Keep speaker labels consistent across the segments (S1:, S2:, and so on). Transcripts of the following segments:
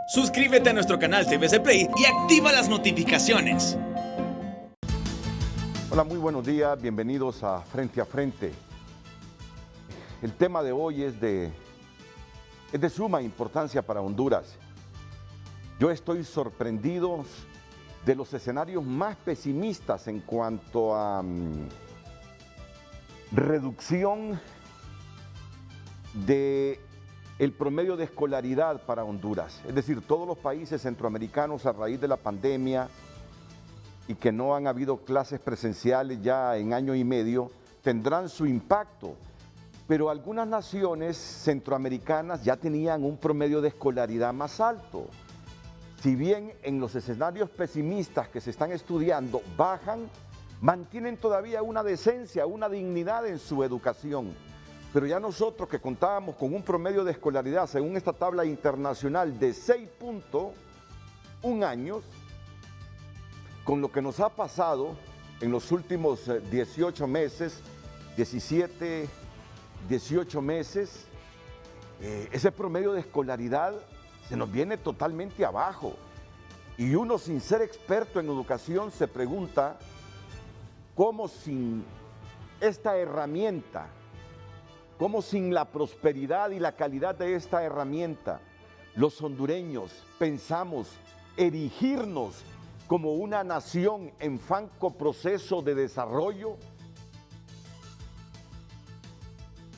S1: Suscríbete a nuestro canal TVC Play y activa las notificaciones.
S2: Hola, muy buenos días, bienvenidos a Frente a Frente. El tema de hoy es de suma importancia para Honduras. Yo estoy sorprendido de los escenarios más pesimistas en cuanto a reducción de el promedio de escolaridad para Honduras. Es decir, todos los países centroamericanos a raíz de la pandemia y que no han habido clases presenciales ya en año y medio, tendrán su impacto. Pero algunas naciones centroamericanas ya tenían un promedio de escolaridad más alto. Si bien en los escenarios pesimistas que se están estudiando bajan, mantienen todavía una decencia, una dignidad en su educación. Pero ya nosotros que contábamos con un promedio de escolaridad, según esta tabla internacional, de 6.1 años, con lo que nos ha pasado en los últimos 18 meses, 18 meses, ese promedio de escolaridad se nos viene totalmente abajo. Y uno, sin ser experto en educación, se pregunta cómo sin esta herramienta, cómo sin la prosperidad y la calidad de esta herramienta, los hondureños pensamos erigirnos como una nación en franco proceso de desarrollo.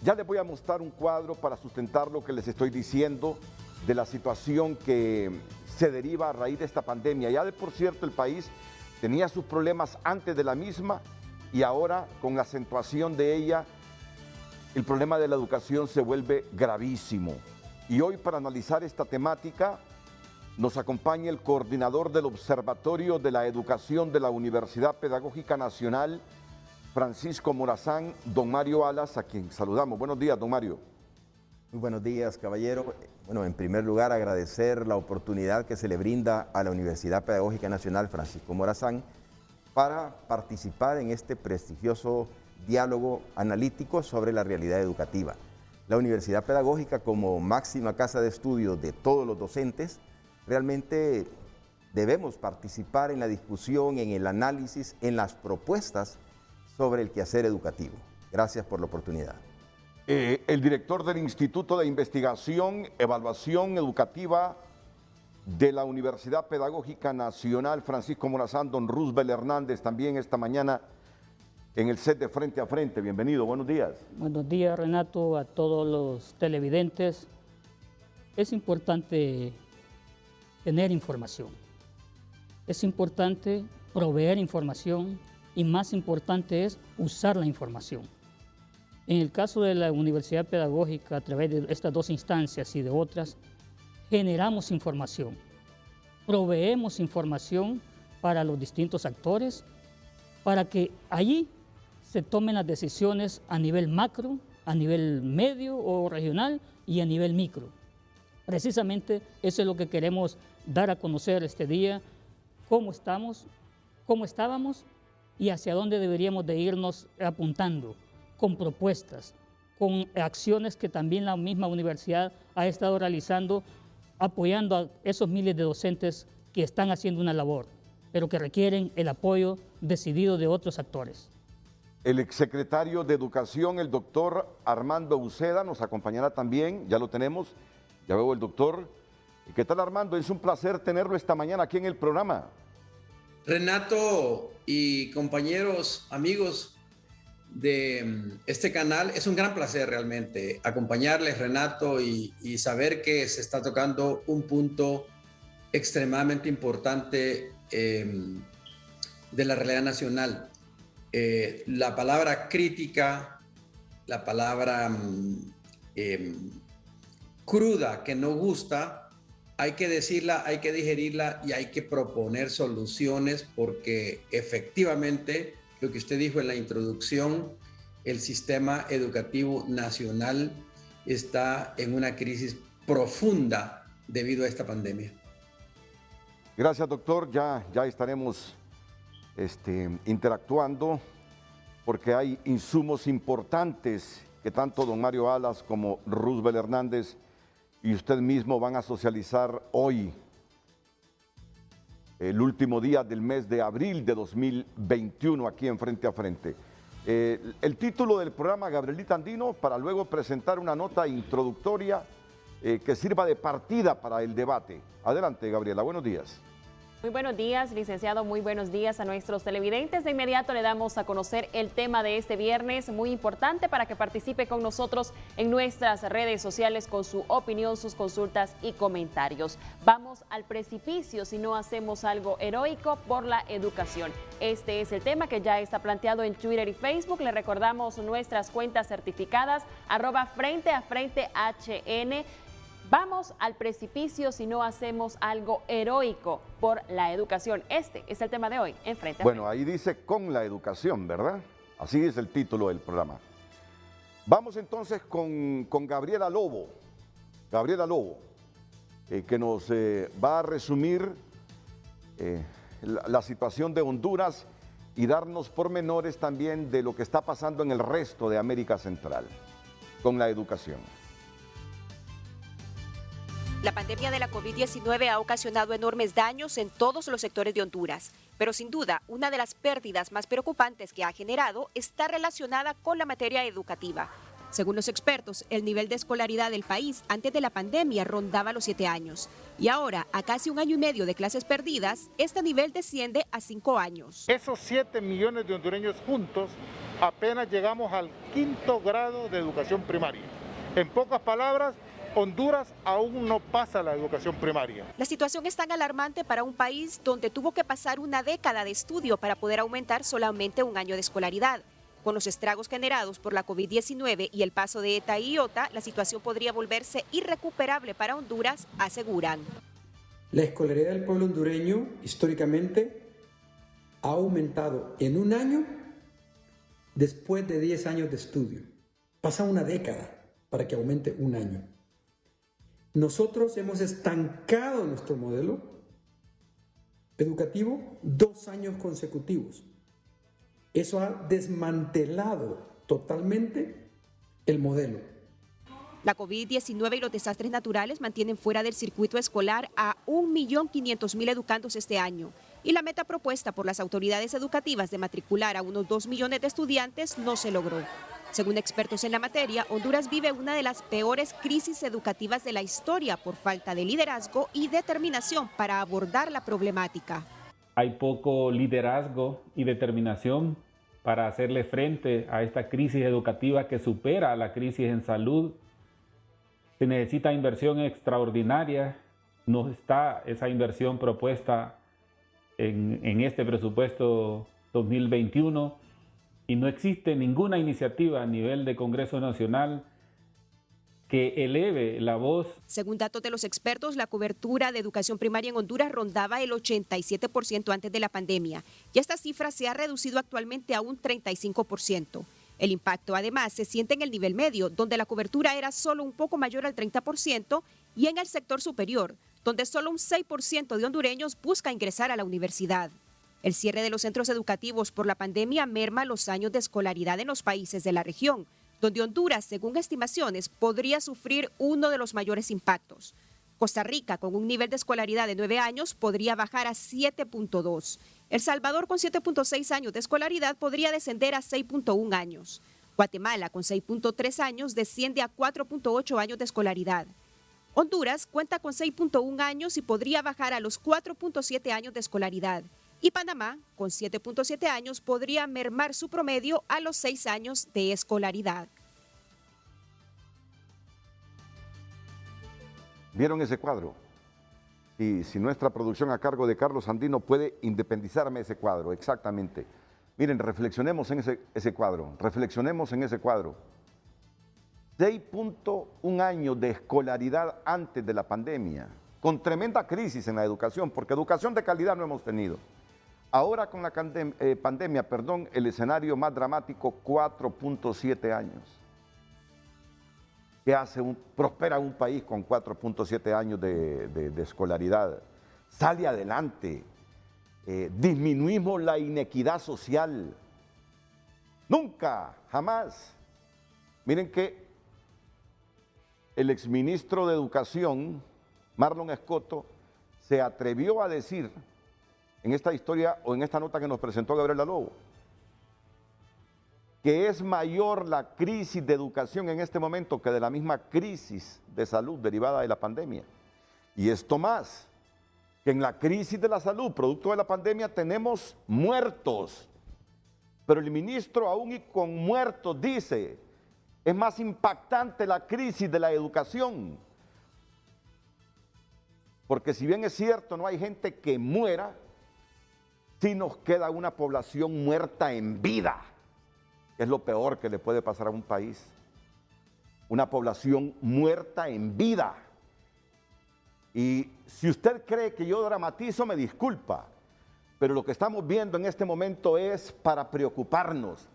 S2: Ya les voy a mostrar un cuadro para sustentar lo que les estoy diciendo de la situación que se deriva a raíz de esta pandemia. Ya de por cierto el país tenía sus problemas antes de la misma y ahora con la acentuación de ella, el problema de la educación se vuelve gravísimo. Y hoy para analizar esta temática nos acompaña el coordinador del Observatorio de la Educación de la Universidad Pedagógica Nacional, Francisco Morazán, don Mario Alas, a quien saludamos. Buenos días, don Mario.
S3: Muy buenos días, caballero. Bueno, en primer lugar, agradecer la oportunidad que se le brinda a la Universidad Pedagógica Nacional Francisco Morazán para participar en este prestigioso diálogo analítico sobre la realidad educativa. La Universidad Pedagógica, como máxima casa de estudio de todos los docentes, realmente debemos participar en la discusión, en el análisis, en las propuestas sobre el quehacer educativo. Gracias por la oportunidad.
S2: El director del Instituto de Investigación, Evaluación Educativa de la Universidad Pedagógica Nacional, Francisco Morazán, don Roosevelt Hernández, también esta mañana en el set de Frente a Frente. Bienvenido, buenos días.
S4: Buenos días, Renato, a todos los televidentes. Es importante tener información. Es importante proveer información y más importante es usar la información. En el caso de la Universidad Pedagógica, a través de estas dos instancias y de otras, generamos información, proveemos información para los distintos actores, para que allí se tomen las decisiones a nivel macro, a nivel medio o regional y a nivel micro. Precisamente eso es lo que queremos dar a conocer este día, cómo estamos, cómo estábamos y hacia dónde deberíamos de irnos apuntando, con propuestas, con acciones que también la misma universidad ha estado realizando, apoyando a esos miles de docentes que están haciendo una labor, pero que requieren el apoyo decidido de otros actores.
S2: El exsecretario de Educación, el doctor Armando Uceda, nos acompañará también, ya lo tenemos, ya veo el doctor. ¿Qué tal, Armando? Es un placer tenerlo esta mañana aquí en el programa.
S5: Renato y compañeros, amigos de este canal, es un gran placer realmente acompañarles, Renato, y saber que se está tocando un punto extremadamente importante de la realidad nacional. La palabra crítica, la palabra cruda que no gusta, hay que decirla, hay que digerirla y hay que proponer soluciones, porque efectivamente lo que usted dijo en la introducción, el sistema educativo nacional está en una crisis profunda debido a esta pandemia.
S2: Gracias, doctor. Ya estaremos interactuando porque hay insumos importantes que tanto don Mario Alas como Roosevelt Hernández y usted mismo van a socializar hoy, el último día del mes de abril de 2021, aquí en Frente a Frente. El título del programa, Gabrielita Andino, para luego presentar una nota introductoria que sirva de partida para el debate. Adelante, Gabriela, buenos días.
S6: Muy buenos días, licenciado, muy buenos días a nuestros televidentes. De inmediato le damos a conocer el tema de este viernes, muy importante para que participe con nosotros en nuestras redes sociales con su opinión, sus consultas y comentarios. Vamos al precipicio si no hacemos algo heroico por la educación. Este es el tema que ya está planteado en Twitter y Facebook. Le recordamos nuestras cuentas certificadas, @FrenteAFrenteHN. Vamos al precipicio si no hacemos algo heroico por la educación. Este es el tema de hoy en Frente a Frente.
S2: Bueno, ahí dice con la educación, ¿verdad? Así es el título del programa. Vamos entonces con Gabriela Lobo. Gabriela Lobo, que nos va a resumir la situación de Honduras y darnos pormenores también de lo que está pasando en el resto de América Central con la educación.
S7: La pandemia de la COVID-19 ha ocasionado enormes daños en todos los sectores de Honduras, pero sin duda una de las pérdidas más preocupantes que ha generado está relacionada con la materia educativa. Según los expertos, el nivel de escolaridad del país antes de la pandemia rondaba los 7 años y ahora, a casi 1 año y medio de clases perdidas, este nivel desciende a 5 años.
S8: Esos 7 millones de hondureños juntos apenas llegamos al 5º grado de educación primaria. En pocas palabras, Honduras aún no pasa la educación primaria.
S7: La situación es tan alarmante para un país donde tuvo que pasar una década de estudio para poder aumentar solamente 1 año de escolaridad. Con los estragos generados por la COVID-19 y el paso de ETA y IOTA, la situación podría volverse irrecuperable para Honduras, aseguran.
S9: La escolaridad del pueblo hondureño históricamente ha aumentado en 1 año después de 10 años de estudio. Pasa una década para que aumente 1 año. Nosotros hemos estancado nuestro modelo educativo 2 años consecutivos. Eso ha desmantelado totalmente el modelo.
S7: La COVID-19 y los desastres naturales mantienen fuera del circuito escolar a 1.500.000 educandos este año. Y la meta propuesta por las autoridades educativas de matricular a unos 2 millones de estudiantes no se logró. Según expertos en la materia, Honduras vive una de las peores crisis educativas de la historia por falta de liderazgo y determinación para abordar la problemática.
S10: Hay poco liderazgo y determinación para hacerle frente a esta crisis educativa que supera a la crisis en salud. Se necesita inversión extraordinaria. No está esa inversión propuesta en este presupuesto 2021. Y no existe ninguna iniciativa a nivel de Congreso Nacional que eleve la voz.
S7: Según datos de los expertos, la cobertura de educación primaria en Honduras rondaba el 87% antes de la pandemia y esta cifra se ha reducido actualmente a un 35%. El impacto además se siente en el nivel medio, donde la cobertura era solo un poco mayor al 30%, y en el sector superior, donde solo un 6% de hondureños busca ingresar a la universidad. El cierre de los centros educativos por la pandemia merma los años de escolaridad en los países de la región, donde Honduras, según estimaciones, podría sufrir uno de los mayores impactos. Costa Rica, con un nivel de escolaridad de 9 años, podría bajar a 7.2. El Salvador, con 7.6 años de escolaridad, podría descender a 6.1 años. Guatemala, con 6.3 años, desciende a 4.8 años de escolaridad. Honduras cuenta con 6.1 años y podría bajar a los 4.7 años de escolaridad. Y Panamá, con 7.7 años, podría mermar su promedio a los 6 años de escolaridad.
S2: ¿Vieron ese cuadro? Y si nuestra producción a cargo de Carlos Andino puede independizarme ese cuadro, exactamente. Miren, reflexionemos en ese cuadro, reflexionemos en ese cuadro. 6.1 años de escolaridad antes de la pandemia, con tremenda crisis en la educación, porque educación de calidad no hemos tenido. Ahora con la pandemia, el escenario más dramático, 4.7 años. ¿Qué hace prospera un país con 4.7 años de escolaridad? Sale adelante. Disminuimos la inequidad social. Nunca, jamás. Miren que el exministro de Educación, Marlon Escoto, se atrevió a decir en esta historia o en esta nota que nos presentó Gabriela Lobo, que es mayor la crisis de educación en este momento que de la misma crisis de salud derivada de la pandemia. Y esto más, que en la crisis de la salud, producto de la pandemia, tenemos muertos. Pero el ministro, aún y con muertos, dice, es más impactante la crisis de la educación. Porque si bien es cierto, no hay gente que muera, sí nos queda una población muerta en vida. Es lo peor que le puede pasar a un país. Una población muerta en vida. Y si usted cree que yo dramatizo, me disculpa. Pero lo que estamos viendo en este momento es para preocuparnos,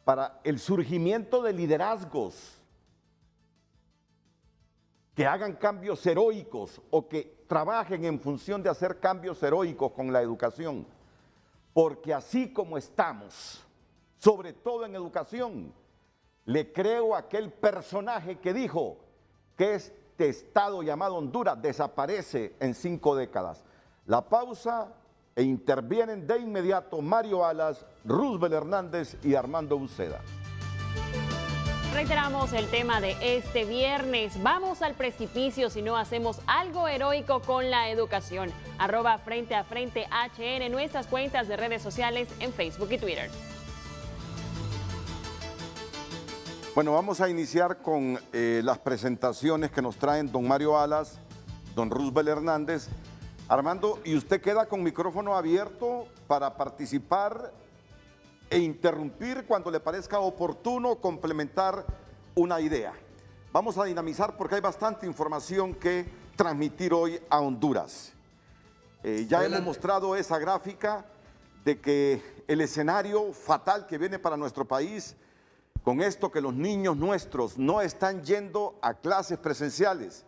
S2: para el surgimiento de liderazgos que hagan cambios heroicos o que trabajen en función de hacer cambios heroicos con la educación. Porque así como estamos, sobre todo en educación, le creo a aquel personaje que dijo que este estado llamado Honduras desaparece en 5 décadas. La pausa e intervienen de inmediato Mario Alas, Roosevelt Hernández y Armando Uceda.
S6: Reiteramos el tema de este viernes. Vamos al precipicio si no hacemos algo heroico con la educación. @Frente a Frente HN, nuestras cuentas de redes sociales en Facebook y Twitter.
S2: Bueno, vamos a iniciar con las presentaciones que nos traen don Mario Alas, don Roosevelt Hernández. Armando, y usted queda con micrófono abierto para participar e interrumpir cuando le parezca oportuno complementar una idea. Vamos a dinamizar porque hay bastante información que transmitir hoy a Honduras. Ya hemos mostrado esa gráfica de que el escenario fatal que viene para nuestro país, con esto que los niños nuestros no están yendo a clases presenciales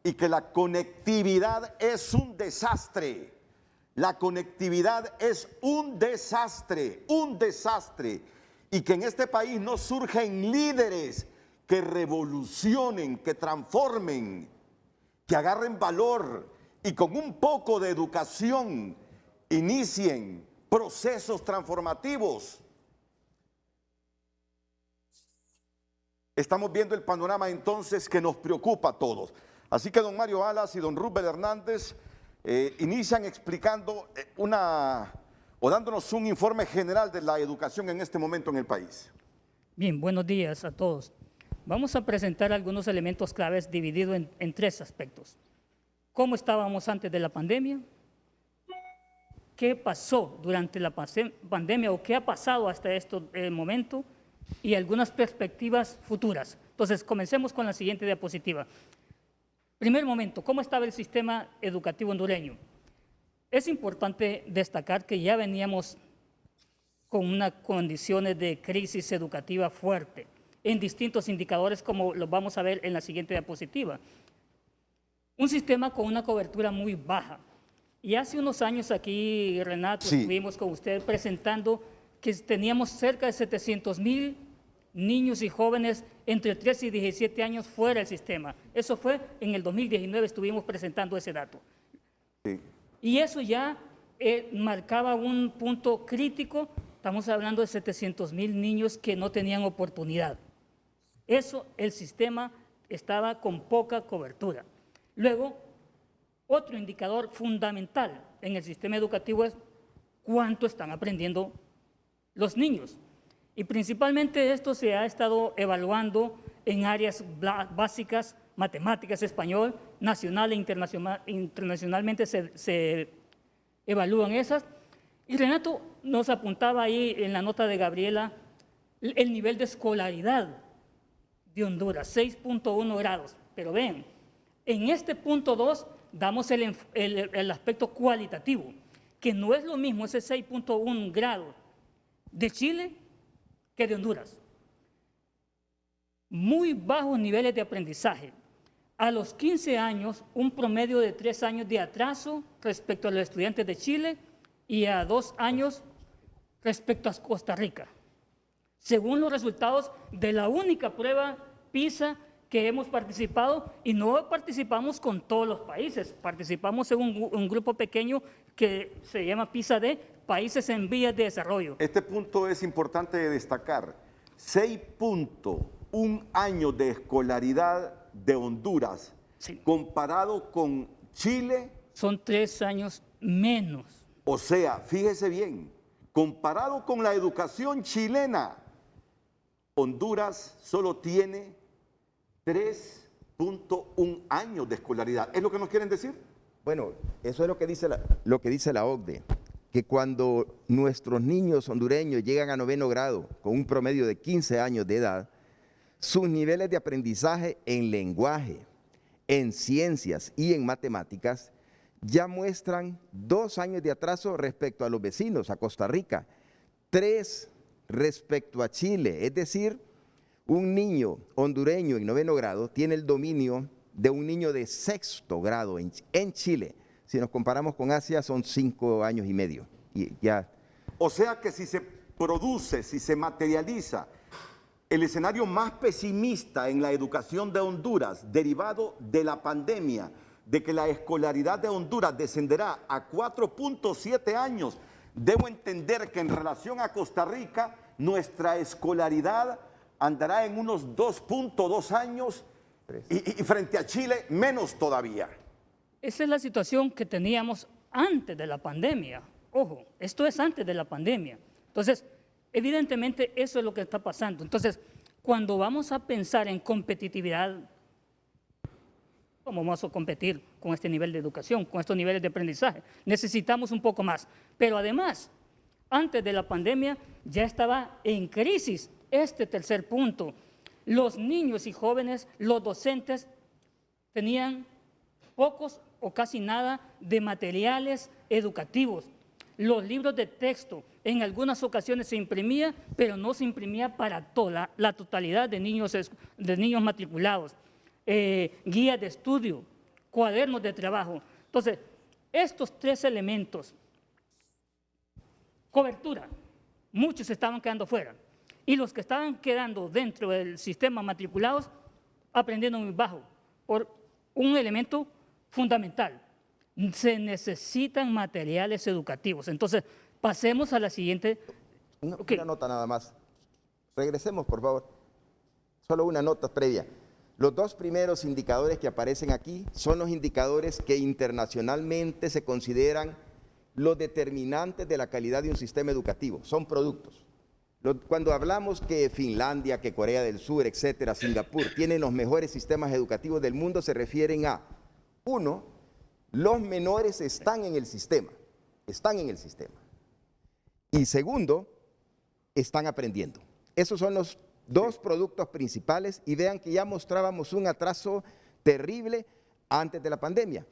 S2: y que la conectividad es un desastre. La conectividad es un desastre, y que en este país no surgen líderes que revolucionen, que transformen, que agarren valor y con un poco de educación inicien procesos transformativos. Estamos viendo el panorama entonces que nos preocupa a todos. Así que don Mario Alas y don Roosevelt Hernández inician explicando dándonos un informe general de la educación en este momento en el país.
S4: Bien, buenos días a todos. Vamos a presentar algunos elementos claves divididos en 3 aspectos. ¿Cómo estábamos antes de la pandemia? ¿Qué pasó durante la pandemia o qué ha pasado hasta este momento? Y algunas perspectivas futuras. Entonces, comencemos con la siguiente diapositiva. Primer momento, ¿cómo estaba el sistema educativo hondureño? Es importante destacar que ya veníamos con unas condiciones de crisis educativa fuerte en distintos indicadores, como los vamos a ver en la siguiente diapositiva. Un sistema con una cobertura muy baja. Y hace unos años aquí, Renato, estuvimos con usted presentando que teníamos cerca de 700,000 niños y jóvenes entre 13 y 17 años fuera del sistema. Eso fue en el 2019, estuvimos presentando ese dato. Sí. Y eso ya marcaba un punto crítico. Estamos hablando de 700,000 niños que no tenían oportunidad. Eso, el sistema estaba con poca cobertura. Luego, otro indicador fundamental en el sistema educativo es cuánto están aprendiendo los niños. Y principalmente esto se ha estado evaluando en áreas básicas, matemáticas, español, nacional e internacionalmente se evalúan esas. Y Renato nos apuntaba ahí en la nota de Gabriela el nivel de escolaridad de Honduras, 6.1 grados. Pero ven, en este punto 2 damos el aspecto cualitativo, que no es lo mismo ese 6.1 grados de Chile que de Honduras. Muy bajos niveles de aprendizaje. A los 15 años, un promedio de 3 años de atraso respecto a los estudiantes de Chile y a 2 años respecto a Costa Rica. Según los resultados de la única prueba PISA que hemos participado, y no participamos con todos los países, participamos en un grupo pequeño que se llama PISA-D, Países en Vías de Desarrollo.
S2: Este punto es importante de destacar. 6.1 años de escolaridad de Honduras,
S4: Sí.
S2: comparado con Chile.
S4: Son 3 años menos.
S2: O sea, fíjese bien, comparado con la educación chilena, Honduras solo tiene 3.1 años de escolaridad. ¿Es lo que nos quieren decir?
S3: Bueno, eso es lo que dice la OCDE, que cuando nuestros niños hondureños llegan a 9º grado con un promedio de 15 años de edad, sus niveles de aprendizaje en lenguaje, en ciencias y en matemáticas ya muestran 2 años de atraso respecto a los vecinos, a Costa Rica, 3 respecto a Chile. Es decir, un niño hondureño en 9º grado tiene el dominio de un niño de 6º grado en Chile. Si nos comparamos con Asia, son 5 años y medio. Y ya.
S2: O sea que si se produce, si se materializa el escenario más pesimista en la educación de Honduras, derivado de la pandemia, de que la escolaridad de Honduras descenderá a 4.7 años, debo entender que en relación a Costa Rica, nuestra escolaridad andará en unos 2.2 años y frente a Chile menos todavía.
S4: Esa es la situación que teníamos antes de la pandemia. Ojo, esto es antes de la pandemia. Entonces, evidentemente eso es lo que está pasando. Entonces, cuando vamos a pensar en competitividad, ¿cómo vamos a competir con este nivel de educación, con estos niveles de aprendizaje? Necesitamos un poco más. Pero además, antes de la pandemia ya estaba en crisis este tercer punto. Los niños y jóvenes, los docentes, tenían pocos o casi nada de materiales educativos. Los libros de texto en algunas ocasiones se imprimía, pero no se imprimía para toda la totalidad de niños matriculados. Guías de estudio, cuadernos de trabajo. Entonces, estos 3 elementos, cobertura, muchos estaban quedando fuera. Y los que estaban quedando dentro del sistema matriculados, aprendiendo muy bajo, por un elemento fundamental. Se necesitan materiales educativos. Entonces, pasemos a la siguiente.
S3: Una nota nada más. Regresemos, por favor. Solo una nota previa. Los 2 primeros indicadores que aparecen aquí son los indicadores que internacionalmente se consideran los determinantes de la calidad de un sistema educativo. Son productos. Cuando hablamos que Finlandia, que Corea del Sur, etcétera, Singapur, tienen los mejores sistemas educativos del mundo, se refieren a, 1, los menores están en el sistema, y segundo, están aprendiendo. Esos son los 2 productos principales, y vean que ya mostrábamos un atraso terrible antes de la pandemia.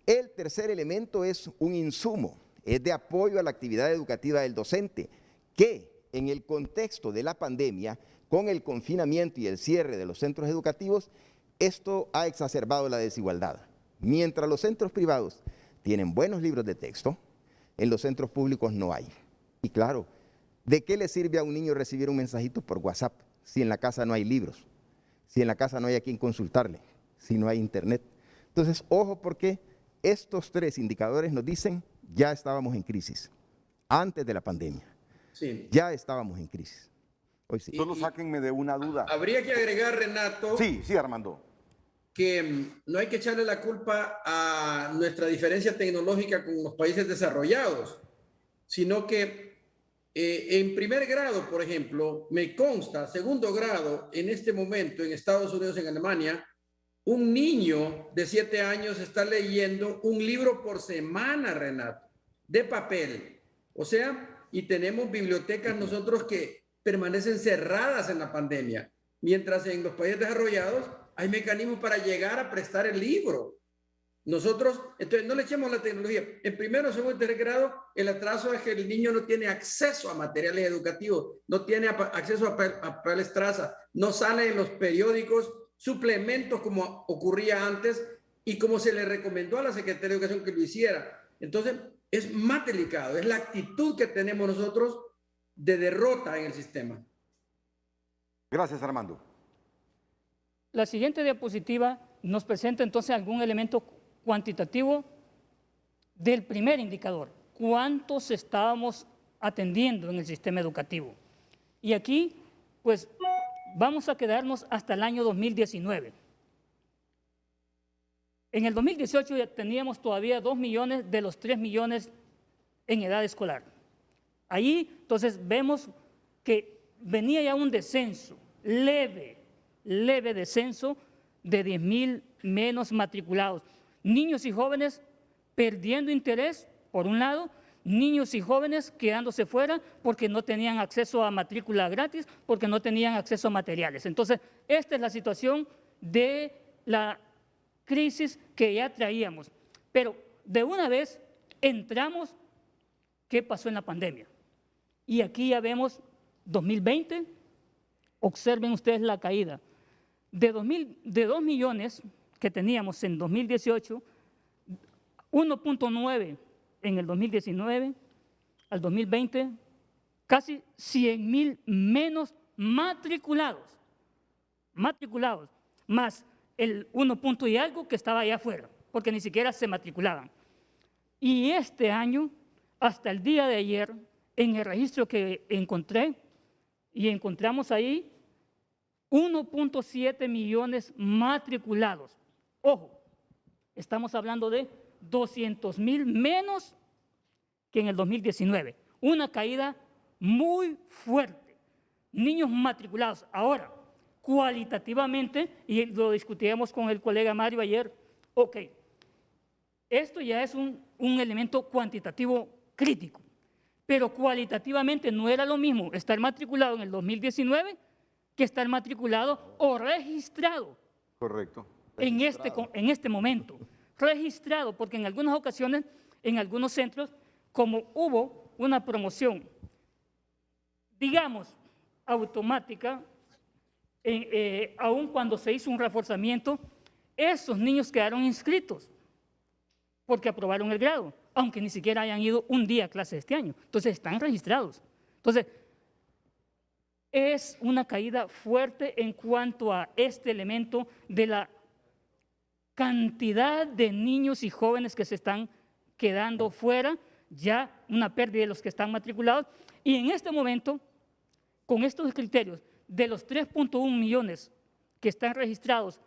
S3: El tercer elemento es un insumo, es de apoyo a la actividad educativa del docente, que en el contexto de la pandemia, con el confinamiento y el cierre de los centros educativos, esto ha exacerbado la desigualdad. Mientras los centros privados tienen buenos libros de texto, en los centros públicos no hay. Y claro, ¿de qué le sirve a un niño recibir un mensajito por WhatsApp si en la casa no hay libros? Si en la casa no hay a quien consultarle, si no hay internet. Entonces, ojo, porque estos 3 indicadores nos dicen, ya estábamos en crisis, antes de la pandemia.
S5: Sí.
S3: Ya estábamos en crisis. Hoy sí.
S2: Solo sáquenme de una duda.
S5: Habría que agregar, Renato,
S2: Sí, Armando.
S5: que no hay que echarle la culpa a nuestra diferencia tecnológica con los países desarrollados, sino que en 1er grado, por ejemplo, me consta, 2º grado, en este momento en Estados Unidos, en Alemania, un niño de 7 años está leyendo un libro por semana, Renato, de papel. O sea, y tenemos bibliotecas nosotros que permanecen cerradas en la pandemia, mientras en los países desarrollados hay mecanismos para llegar a prestar el libro. Nosotros, entonces, no le echemos la tecnología. En 1º, 2º y 3 grado, el atraso es que el niño no tiene acceso a materiales educativos, no tiene acceso a papeles traza, no sale en los periódicos suplementos como ocurría antes y como se le recomendó a la Secretaría de Educación que lo hiciera. Entonces, es más delicado, es la actitud que tenemos nosotros de derrota en el sistema.
S2: Gracias, Armando.
S4: La siguiente diapositiva nos presenta entonces algún elemento cuantitativo del primer indicador. ¿Cuántos estábamos atendiendo en el sistema educativo? Y aquí, pues, vamos a quedarnos hasta el año 2019. En el 2018 ya teníamos todavía 2 millones de los 3 millones en edad escolar. Ahí, entonces, vemos que venía ya un descenso, leve descenso de 10,000 menos matriculados. Niños y jóvenes perdiendo interés, por un lado, niños y jóvenes quedándose fuera porque no tenían acceso a matrícula gratis, porque no tenían acceso a materiales. Entonces, esta es la situación de la crisis que ya traíamos. Pero de una vez entramos, ¿qué pasó en la pandemia? Y aquí ya vemos 2020, observen ustedes la caída. De 2 millones que teníamos en 2018, 1.9 en el 2019, al 2020, casi 100,000 menos matriculados, más el 1 punto y algo que estaba allá afuera, porque ni siquiera se matriculaban. Y este año, hasta el día de ayer, en el registro que encontré, y encontramos ahí 1.7 millones matriculados. Ojo, estamos hablando de 200,000 menos que en el 2019. Una caída muy fuerte. Niños matriculados. Ahora, cualitativamente, y lo discutíamos con el colega Mario ayer, ok, esto ya es un elemento cuantitativo crítico, pero cualitativamente no era lo mismo estar matriculado en el 2019 que estar matriculado o registrado.
S2: Correcto.
S4: En este momento. Registrado, porque en algunas ocasiones, en algunos centros, como hubo una promoción, digamos, automática, aun cuando se hizo un reforzamiento, esos niños quedaron inscritos porque aprobaron el grado, aunque ni siquiera hayan ido un día a clase este año. Entonces, están registrados. Entonces, es una caída fuerte en cuanto a este elemento de la cantidad de niños y jóvenes que se están quedando fuera, ya una pérdida de los que están matriculados. Y en este momento, con estos criterios, de los 3.1 millones que están registrados,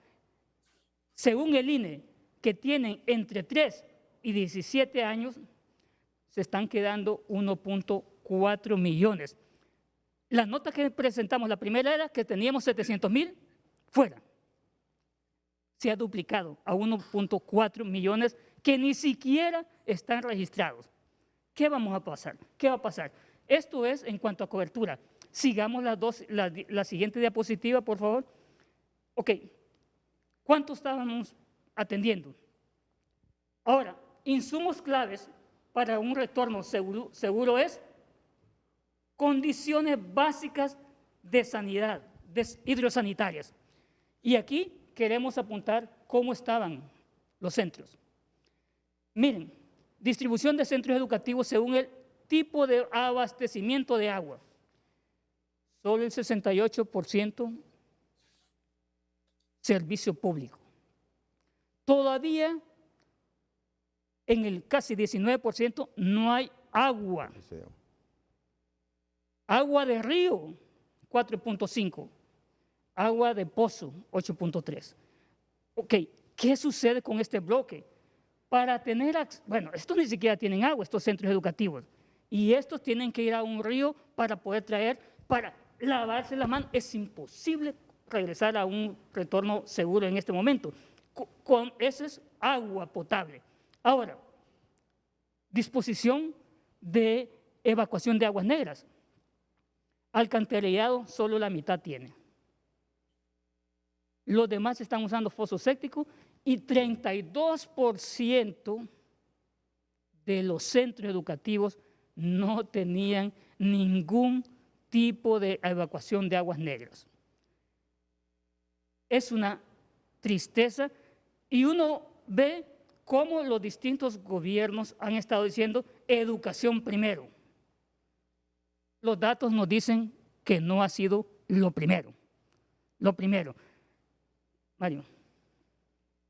S4: según el INE, que tienen entre 3 y 17 años, se están quedando 1.4 millones. La nota que presentamos, la primera era que teníamos 700,000 fuera. Se ha duplicado a 1.4 millones que ni siquiera están registrados. ¿Qué vamos a pasar? ¿Qué va a pasar? Esto es en cuanto a cobertura. Sigamos la siguiente diapositiva, por favor. Ok, ¿cuánto estábamos atendiendo? Ahora, insumos claves para un retorno seguro es condiciones básicas de sanidad, hidrosanitarias. Y aquí queremos apuntar cómo estaban los centros. Miren, distribución de centros educativos según el tipo de abastecimiento de agua. Solo el 68% servicio público. Todavía en el casi 19% no hay agua. Agua de río, 4.5. Agua de pozo, 8.3. Ok, ¿qué sucede con este bloque? Para tener, bueno, estos ni siquiera tienen agua, estos centros educativos, y estos tienen que ir a un río para poder traer, para lavarse las manos. Es imposible regresar a un retorno seguro en este momento. Esa es agua potable. Ahora, disposición de evacuación de aguas negras. Alcantarillado solo la mitad tiene. Los demás están usando foso séptico y 32% de los centros educativos no tenían ningún tipo de evacuación de aguas negras. Es una tristeza y uno ve cómo los distintos gobiernos han estado diciendo educación primero. Los datos nos dicen que no ha sido lo primero. Lo primero. Mario.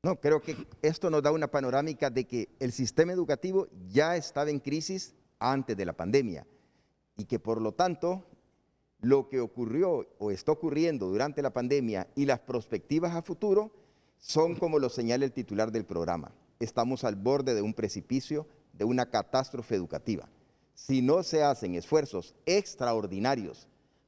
S3: No, creo que esto nos da una panorámica de que el sistema educativo ya estaba en crisis antes de la pandemia y que por lo tanto lo que ocurrió o está ocurriendo durante la pandemia y las perspectivas a futuro son como lo señala el titular del programa. Estamos al borde de un precipicio, de una catástrofe educativa. Si no se hacen esfuerzos extraordinarios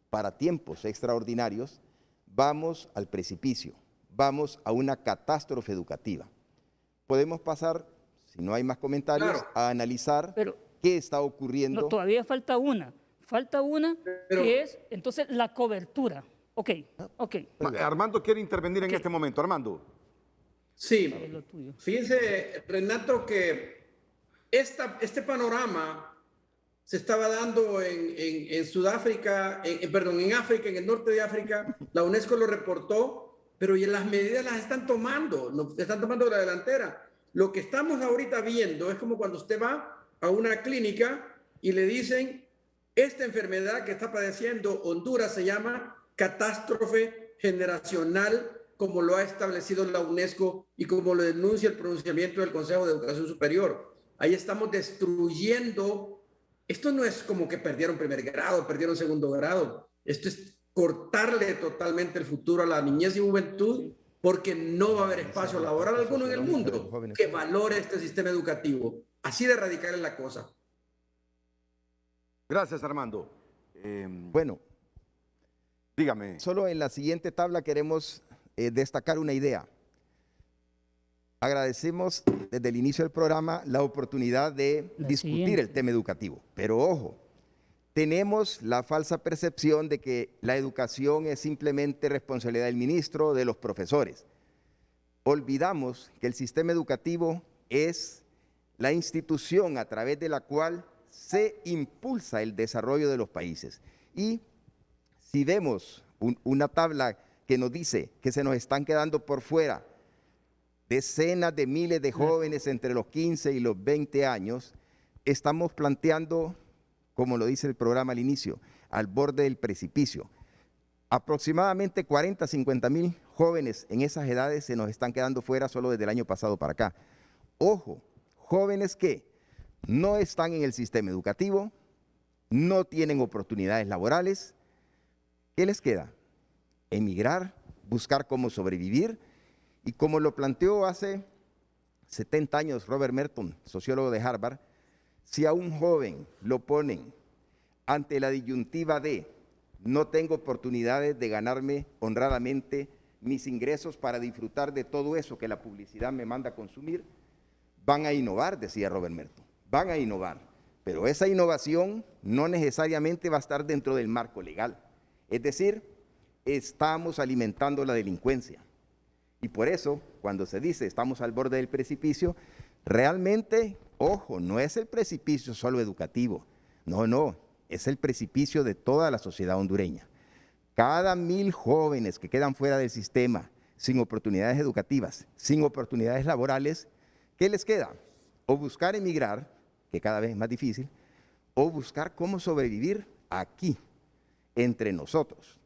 S3: para tiempos extraordinarios, vamos al precipicio, vamos a una catástrofe educativa. Podemos pasar, si no hay más comentarios,
S5: Claro.
S3: a analizar
S4: Pero
S3: qué está ocurriendo.
S4: no, todavía falta una. Falta una
S5: Pero-
S4: que es, entonces, la cobertura. Ok.
S2: Armando quiere intervenir en este momento. Armando.
S5: Sí,
S4: Es lo tuyo.
S5: fíjense, Renato, que este panorama se estaba dando en Sudáfrica, en África, en el norte de África. La UNESCO lo reportó, pero ya las medidas las están tomando, están tomando la delantera. Lo que estamos ahorita viendo es como cuando usted va a una clínica y le dicen, esta enfermedad que está padeciendo Honduras se llama catástrofe generacional, como lo ha establecido la UNESCO y como lo denuncia el pronunciamiento del Consejo de Educación Superior. Ahí estamos destruyendo. Esto no es como que perdieron primer grado, perdieron segundo grado. Esto es cortarle totalmente el futuro a la niñez y juventud, porque no va a haber espacio laboral alguno en el mundo que valore este sistema educativo. Así de radical es la cosa.
S2: Gracias, Armando.
S3: Bueno,
S2: Dígame.
S3: solo en la siguiente tabla queremos destacar una idea. Agradecemos desde el inicio del programa la oportunidad de
S4: La
S3: discutir
S4: siguiente.
S3: el tema educativo, pero ojo, tenemos la falsa percepción de que la educación es simplemente responsabilidad del ministro, de los profesores. Olvidamos que el sistema educativo es la institución a través de la cual se impulsa el desarrollo de los países. Y si vemos una tabla que nos dice que se nos están quedando por fuera decenas de miles de jóvenes entre los 15 y los 20 años, estamos planteando, como lo dice el programa al inicio, al borde del precipicio. Aproximadamente 40, 50 mil jóvenes en esas edades se nos están quedando fuera solo desde el año pasado para acá. Ojo, jóvenes que no están en el sistema educativo, no tienen oportunidades laborales. ¿Qué les queda? Emigrar, buscar cómo sobrevivir. Y como lo planteó hace 70 años Robert Merton, sociólogo de Harvard, si a un joven lo ponen ante la disyuntiva de no tengo oportunidades de ganarme honradamente mis ingresos para disfrutar de todo eso que la publicidad me manda a consumir, van a innovar, decía Robert Merton, van a innovar, pero esa innovación no necesariamente va a estar dentro del marco legal. Es decir, estamos alimentando la delincuencia. Y por eso, cuando se dice estamos al borde del precipicio, realmente, ojo, no es el precipicio solo educativo, no, es el precipicio de toda la sociedad hondureña. Cada 1000 jóvenes que quedan fuera del sistema, sin oportunidades educativas, sin oportunidades laborales, ¿qué les queda? O buscar emigrar, que cada vez es más difícil, o buscar cómo sobrevivir aquí, entre nosotros,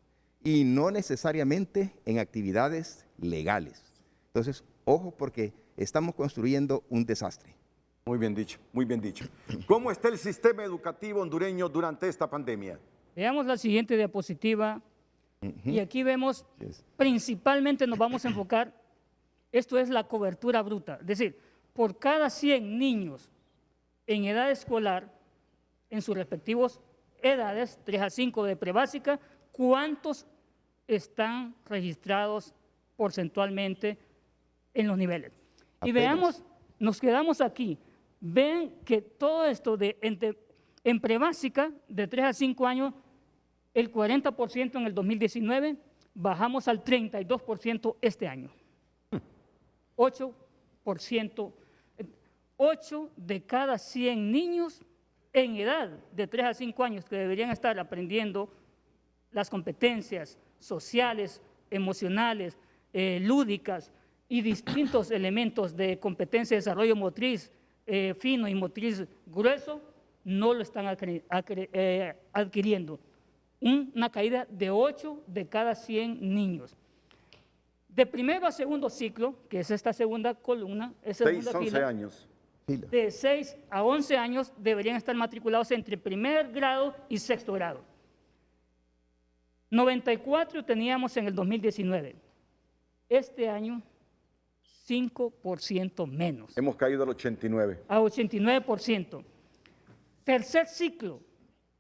S3: y no necesariamente en actividades legales. Entonces, ojo, porque estamos construyendo un desastre.
S2: Muy bien dicho, muy bien dicho. ¿Cómo está el sistema educativo hondureño durante esta pandemia?
S4: Veamos la siguiente diapositiva. Y aquí vemos, principalmente nos vamos a enfocar, esto es la cobertura bruta. Es decir, por cada 100 niños en edad escolar, en sus respectivos edades, 3 a 5 de prebásica, ¿cuántos están registrados porcentualmente en los niveles? Y veamos, nos quedamos aquí. Ven que todo esto en prebásica, de 3 a 5 años, el 40% en el 2019, bajamos al 32% este año. 8%, 8 de cada 100 niños en edad de 3 a 5 años que deberían estar aprendiendo las competencias sociales, emocionales, lúdicas y distintos elementos de competencia de desarrollo motriz fino y motriz grueso, no lo están adquiriendo. Una caída de 8 de cada 100 niños. De primero a segundo ciclo, que es esta segunda columna, esa
S2: 6,
S4: segunda
S2: 11
S4: fila,
S2: años.
S4: de 6 a 11 años deberían estar matriculados entre primer grado y sexto grado. 94 teníamos en el 2019. Este año, 5% menos.
S2: Hemos caído al 89.
S4: A 89%. Tercer ciclo,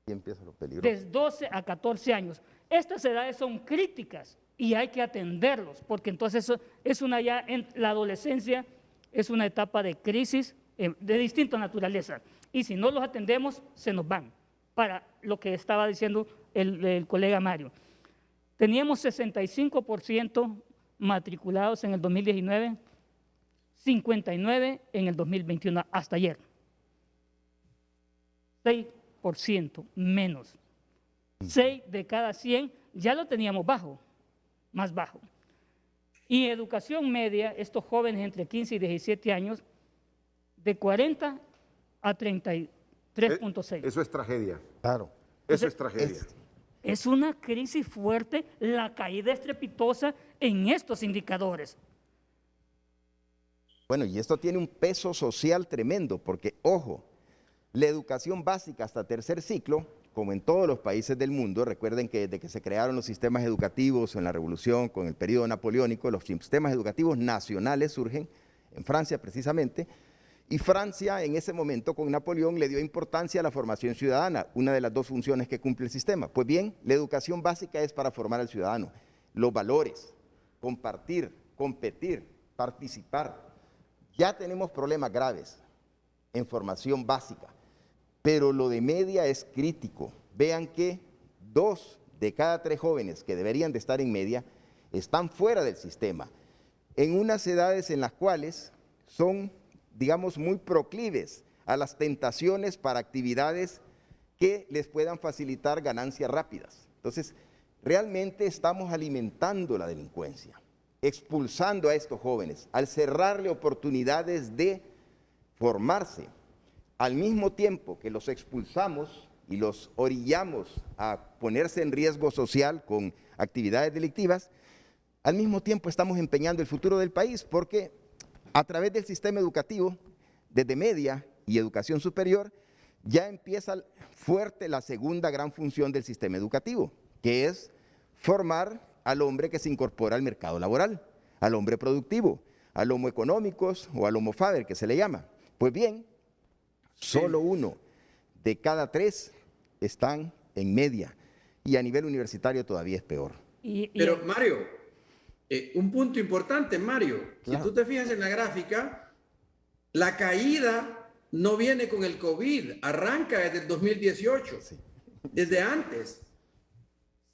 S3: Y empieza lo peligroso.
S4: de 12 a 14 años. Estas edades son críticas y hay que atenderlos, porque entonces es una ya en la adolescencia, es una etapa de crisis de distinta naturaleza. Y si no los atendemos, se nos van. Para lo que estaba diciendo el colega Mario. Teníamos 65% matriculados en el 2019, 59% en el 2021, hasta ayer. 6% menos. 6 de cada 100 ya lo teníamos bajo, más bajo. Y educación media, estos jóvenes entre 15 y 17 años, de 40 a 33.6.
S2: Eso es tragedia.
S3: Claro.
S2: Eso es tragedia.
S4: Es una crisis fuerte, la caída estrepitosa en estos indicadores.
S3: Bueno, y esto tiene un peso social tremendo, porque, ojo, la educación básica hasta tercer ciclo, como en todos los países del mundo, recuerden que desde que se crearon los sistemas educativos en la Revolución, con el periodo napoleónico, los sistemas educativos nacionales surgen, en Francia precisamente, y Francia en ese momento con Napoleón le dio importancia a la formación ciudadana, una de las dos funciones que cumple el sistema. Pues bien, la educación básica es para formar al ciudadano, los valores, compartir, competir, participar. Ya tenemos problemas graves en formación básica, pero lo de media es crítico. Vean que 2 de cada 3 jóvenes que deberían de estar en media están fuera del sistema, en unas edades en las cuales son, digamos, muy proclives a las tentaciones para actividades que les puedan facilitar ganancias rápidas. Entonces, realmente estamos alimentando la delincuencia, expulsando a estos jóvenes, al cerrarle oportunidades de formarse, al mismo tiempo que los expulsamos y los orillamos a ponerse en riesgo social con actividades delictivas, al mismo tiempo estamos empeñando el futuro del país, porque a través del sistema educativo, desde media y educación superior, ya empieza fuerte la segunda gran función del sistema educativo, que es formar al hombre que se incorpora al mercado laboral, al hombre productivo, al homo económicos o al homo faber, que se le llama. Pues bien, solo 1 de cada 3 están en media, y a nivel universitario todavía es peor.
S5: Pero Mario, un punto importante, Mario,
S3: Claro.
S5: si tú te fijas en la gráfica, la caída no viene con el COVID, arranca desde el 2018,
S3: Sí.
S5: desde antes.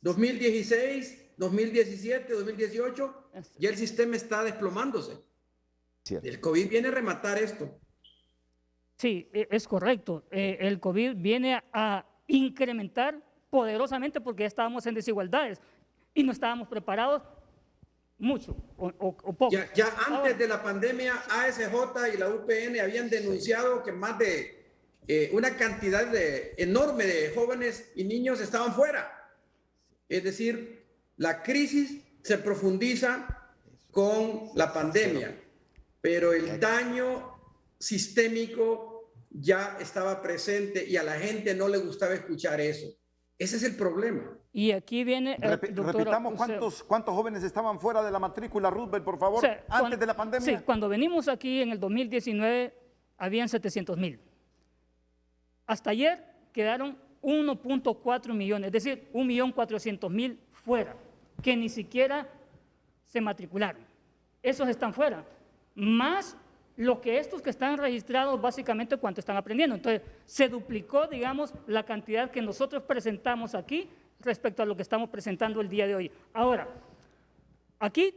S5: 2016, 2017, 2018, ya el sistema está desplomándose.
S3: Cierto.
S5: El COVID viene a rematar esto.
S4: Sí, es correcto. El COVID viene a incrementar poderosamente porque ya estábamos en desigualdades y no estábamos preparados mucho o poco.
S5: Ya antes de la pandemia, ASJ y la UPN habían denunciado que más de una cantidad enorme de jóvenes y niños estaban fuera. Es decir, la crisis se profundiza con la pandemia, pero el daño sistémico ya estaba presente y a la gente no le gustaba escuchar eso. Ese es el problema.
S4: Y aquí viene... doctora,
S2: Repitamos
S4: o sea,
S2: cuántos jóvenes estaban fuera de la matrícula, Roosevelt, por favor,
S4: o sea,
S2: antes de la pandemia.
S4: Sí, cuando venimos aquí en el 2019 habían 700,000. Hasta ayer quedaron 1.4 millones, es decir, 1.400.000 fuera, que ni siquiera se matricularon. Esos están fuera, más lo que estos que están registrados, básicamente cuánto están aprendiendo. Entonces, se duplicó, digamos, la cantidad que nosotros presentamos aquí respecto a lo que estamos presentando el día de hoy. Ahora, aquí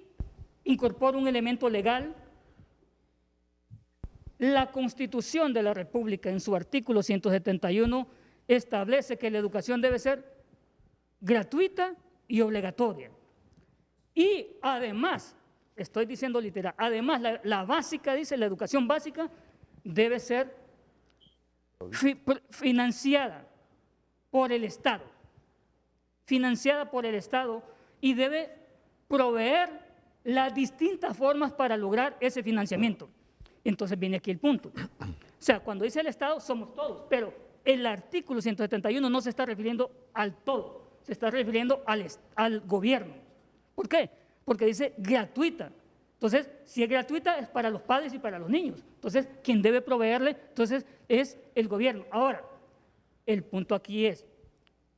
S4: incorporo un elemento legal. La Constitución de la República, en su artículo 171, establece que la educación debe ser gratuita y obligatoria. Y además, estoy diciendo literal, además la básica, dice, la educación básica debe ser financiada por el Estado, y debe proveer las distintas formas para lograr ese financiamiento. Entonces viene aquí el punto. O sea, cuando dice el Estado, somos todos, pero el artículo 171 no se está refiriendo al todo, se está refiriendo al gobierno. ¿Por qué? Porque dice gratuita. Entonces, si es gratuita, es para los padres y para los niños. Entonces, quien debe proveerle, entonces, es el gobierno. Ahora, el punto aquí es,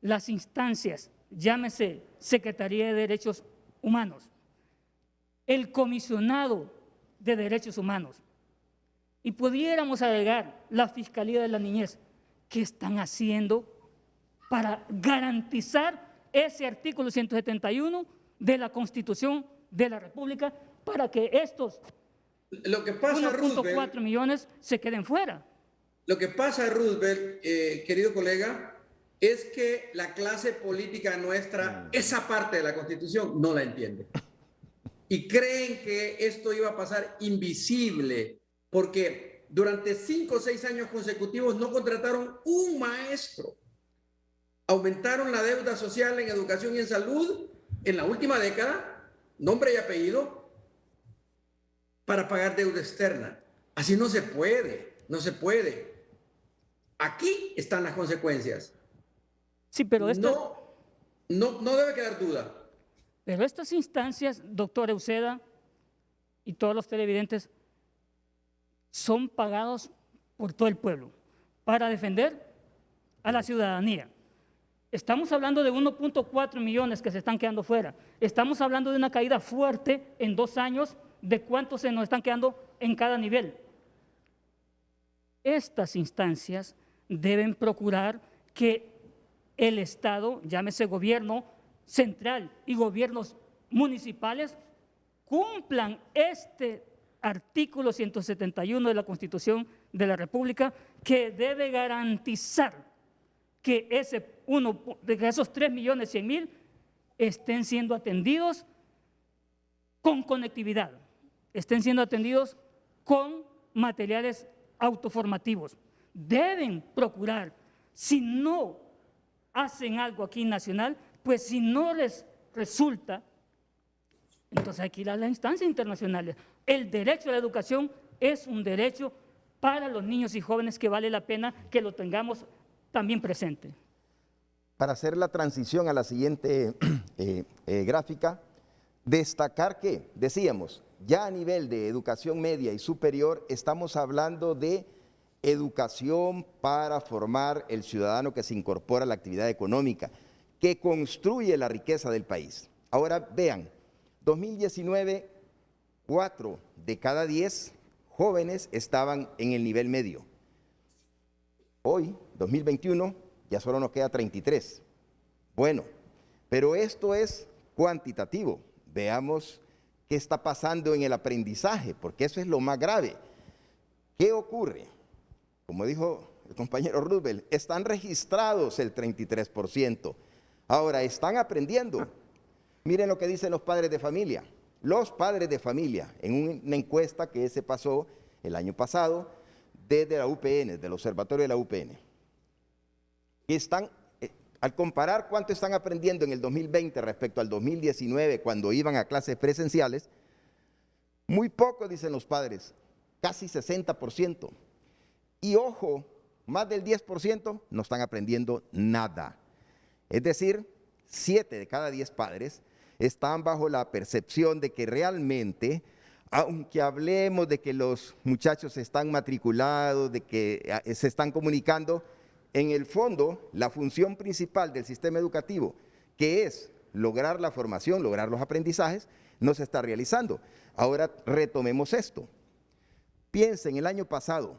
S4: las instancias, llámese Secretaría de Derechos Humanos, el Comisionado de Derechos Humanos, y pudiéramos agregar la Fiscalía de la Niñez, ¿qué están haciendo para garantizar ese artículo 171 de la Constitución de la República para que estos 1.4 millones se queden fuera?
S5: Lo que pasa, Roosevelt, querido colega, es que la clase política nuestra, esa parte de la Constitución, no la entiende. Y creen que esto iba a pasar invisible, porque durante 5 o 6 años consecutivos no contrataron un maestro. Aumentaron la deuda social en educación y en salud en la última década, nombre y apellido, para pagar deuda externa. Así no se puede, no se puede. Aquí están las consecuencias.
S4: Sí, pero esto...
S5: No debe quedar duda.
S4: Pero estas instancias, doctor Euseda y todos los televidentes, son pagados por todo el pueblo para defender a la ciudadanía. Estamos hablando de 1.4 millones que se están quedando fuera. Estamos hablando de una caída fuerte en 2 años de cuántos se nos están quedando en cada nivel. Estas instancias deben procurar que el Estado, llámese gobierno central y gobiernos municipales, cumplan este artículo 171 de la Constitución de la República, que debe garantizar que esos 3.100.000 estén siendo atendidos con conectividad, estén siendo atendidos con materiales autoformativos. Deben procurar, si no hacen algo aquí nacional, pues si no les resulta, entonces hay que ir a las instancias internacionales. El derecho a la educación es un derecho para los niños y jóvenes que vale la pena que lo tengamos también presente.
S3: Para hacer la transición a la siguiente gráfica, destacar que, decíamos, ya a nivel de educación media y superior, estamos hablando de educación para formar el ciudadano que se incorpora a la actividad económica, que construye la riqueza del país. Ahora vean, 2019, 4 de cada 10 jóvenes estaban en el nivel medio. Hoy, 2021, ya solo nos queda 33. Bueno, pero esto es cuantitativo. Veamos qué está pasando en el aprendizaje, porque eso es lo más grave. ¿Qué ocurre? Como dijo el compañero Roosevelt, están registrados el 33%. Ahora, están aprendiendo. Miren lo que dicen los padres de familia. Los padres de familia, en una encuesta que se pasó el año pasado desde la UPN, del observatorio de la UPN, están, al comparar cuánto están aprendiendo en el 2020 respecto al 2019, cuando iban a clases presenciales, muy poco, dicen los padres, casi 60%. Y ojo, más del 10% no están aprendiendo nada. Es decir, 7 de cada 10 padres están bajo la percepción de que realmente, aunque hablemos de que los muchachos están matriculados, de que se están comunicando, en el fondo, la función principal del sistema educativo, que es lograr la formación, lograr los aprendizajes, no se está realizando. Ahora retomemos esto. Piensen, el año pasado,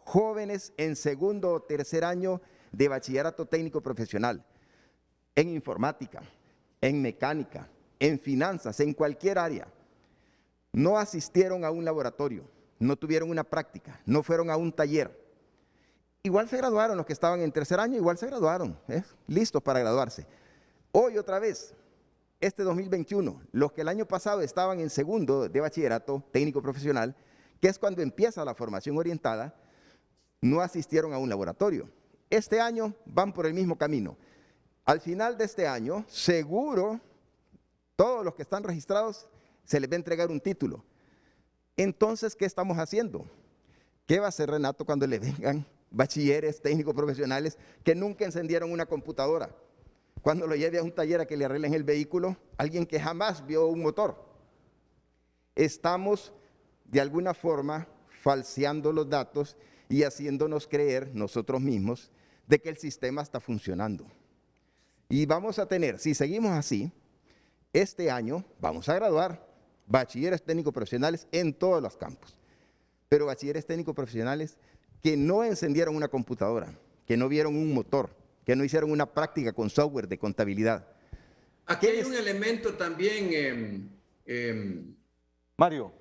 S3: jóvenes en segundo o tercer año de bachillerato técnico profesional, en informática, en mecánica, en finanzas, en cualquier área, no asistieron a un laboratorio, no tuvieron una práctica, no fueron a un taller. Igual se graduaron los que estaban en tercer año, igual se graduaron, listos para graduarse. Hoy otra vez, este 2021, los que el año pasado estaban en segundo de bachillerato técnico profesional, que es cuando empieza la formación orientada, no asistieron a un laboratorio. Este año van por el mismo camino. Al final de este año, seguro, todos los que están registrados se les va a entregar un título. Entonces, ¿qué estamos haciendo? ¿Qué va a hacer Renato cuando le vengan bachilleres, técnicos profesionales que nunca encendieron una computadora? Cuando lo lleve a un taller a que le arreglen el vehículo, alguien que jamás vio un motor. Estamos de alguna forma falseando los datos y haciéndonos creer nosotros mismos de que el sistema está funcionando. Y vamos a tener, si seguimos así, este año vamos a graduar bachilleres técnicos profesionales en todos los campos, pero bachilleres técnicos profesionales que no encendieron una computadora, que no vieron un motor, que no hicieron una práctica con software de contabilidad.
S5: Aquí hay un elemento también,
S2: Mario,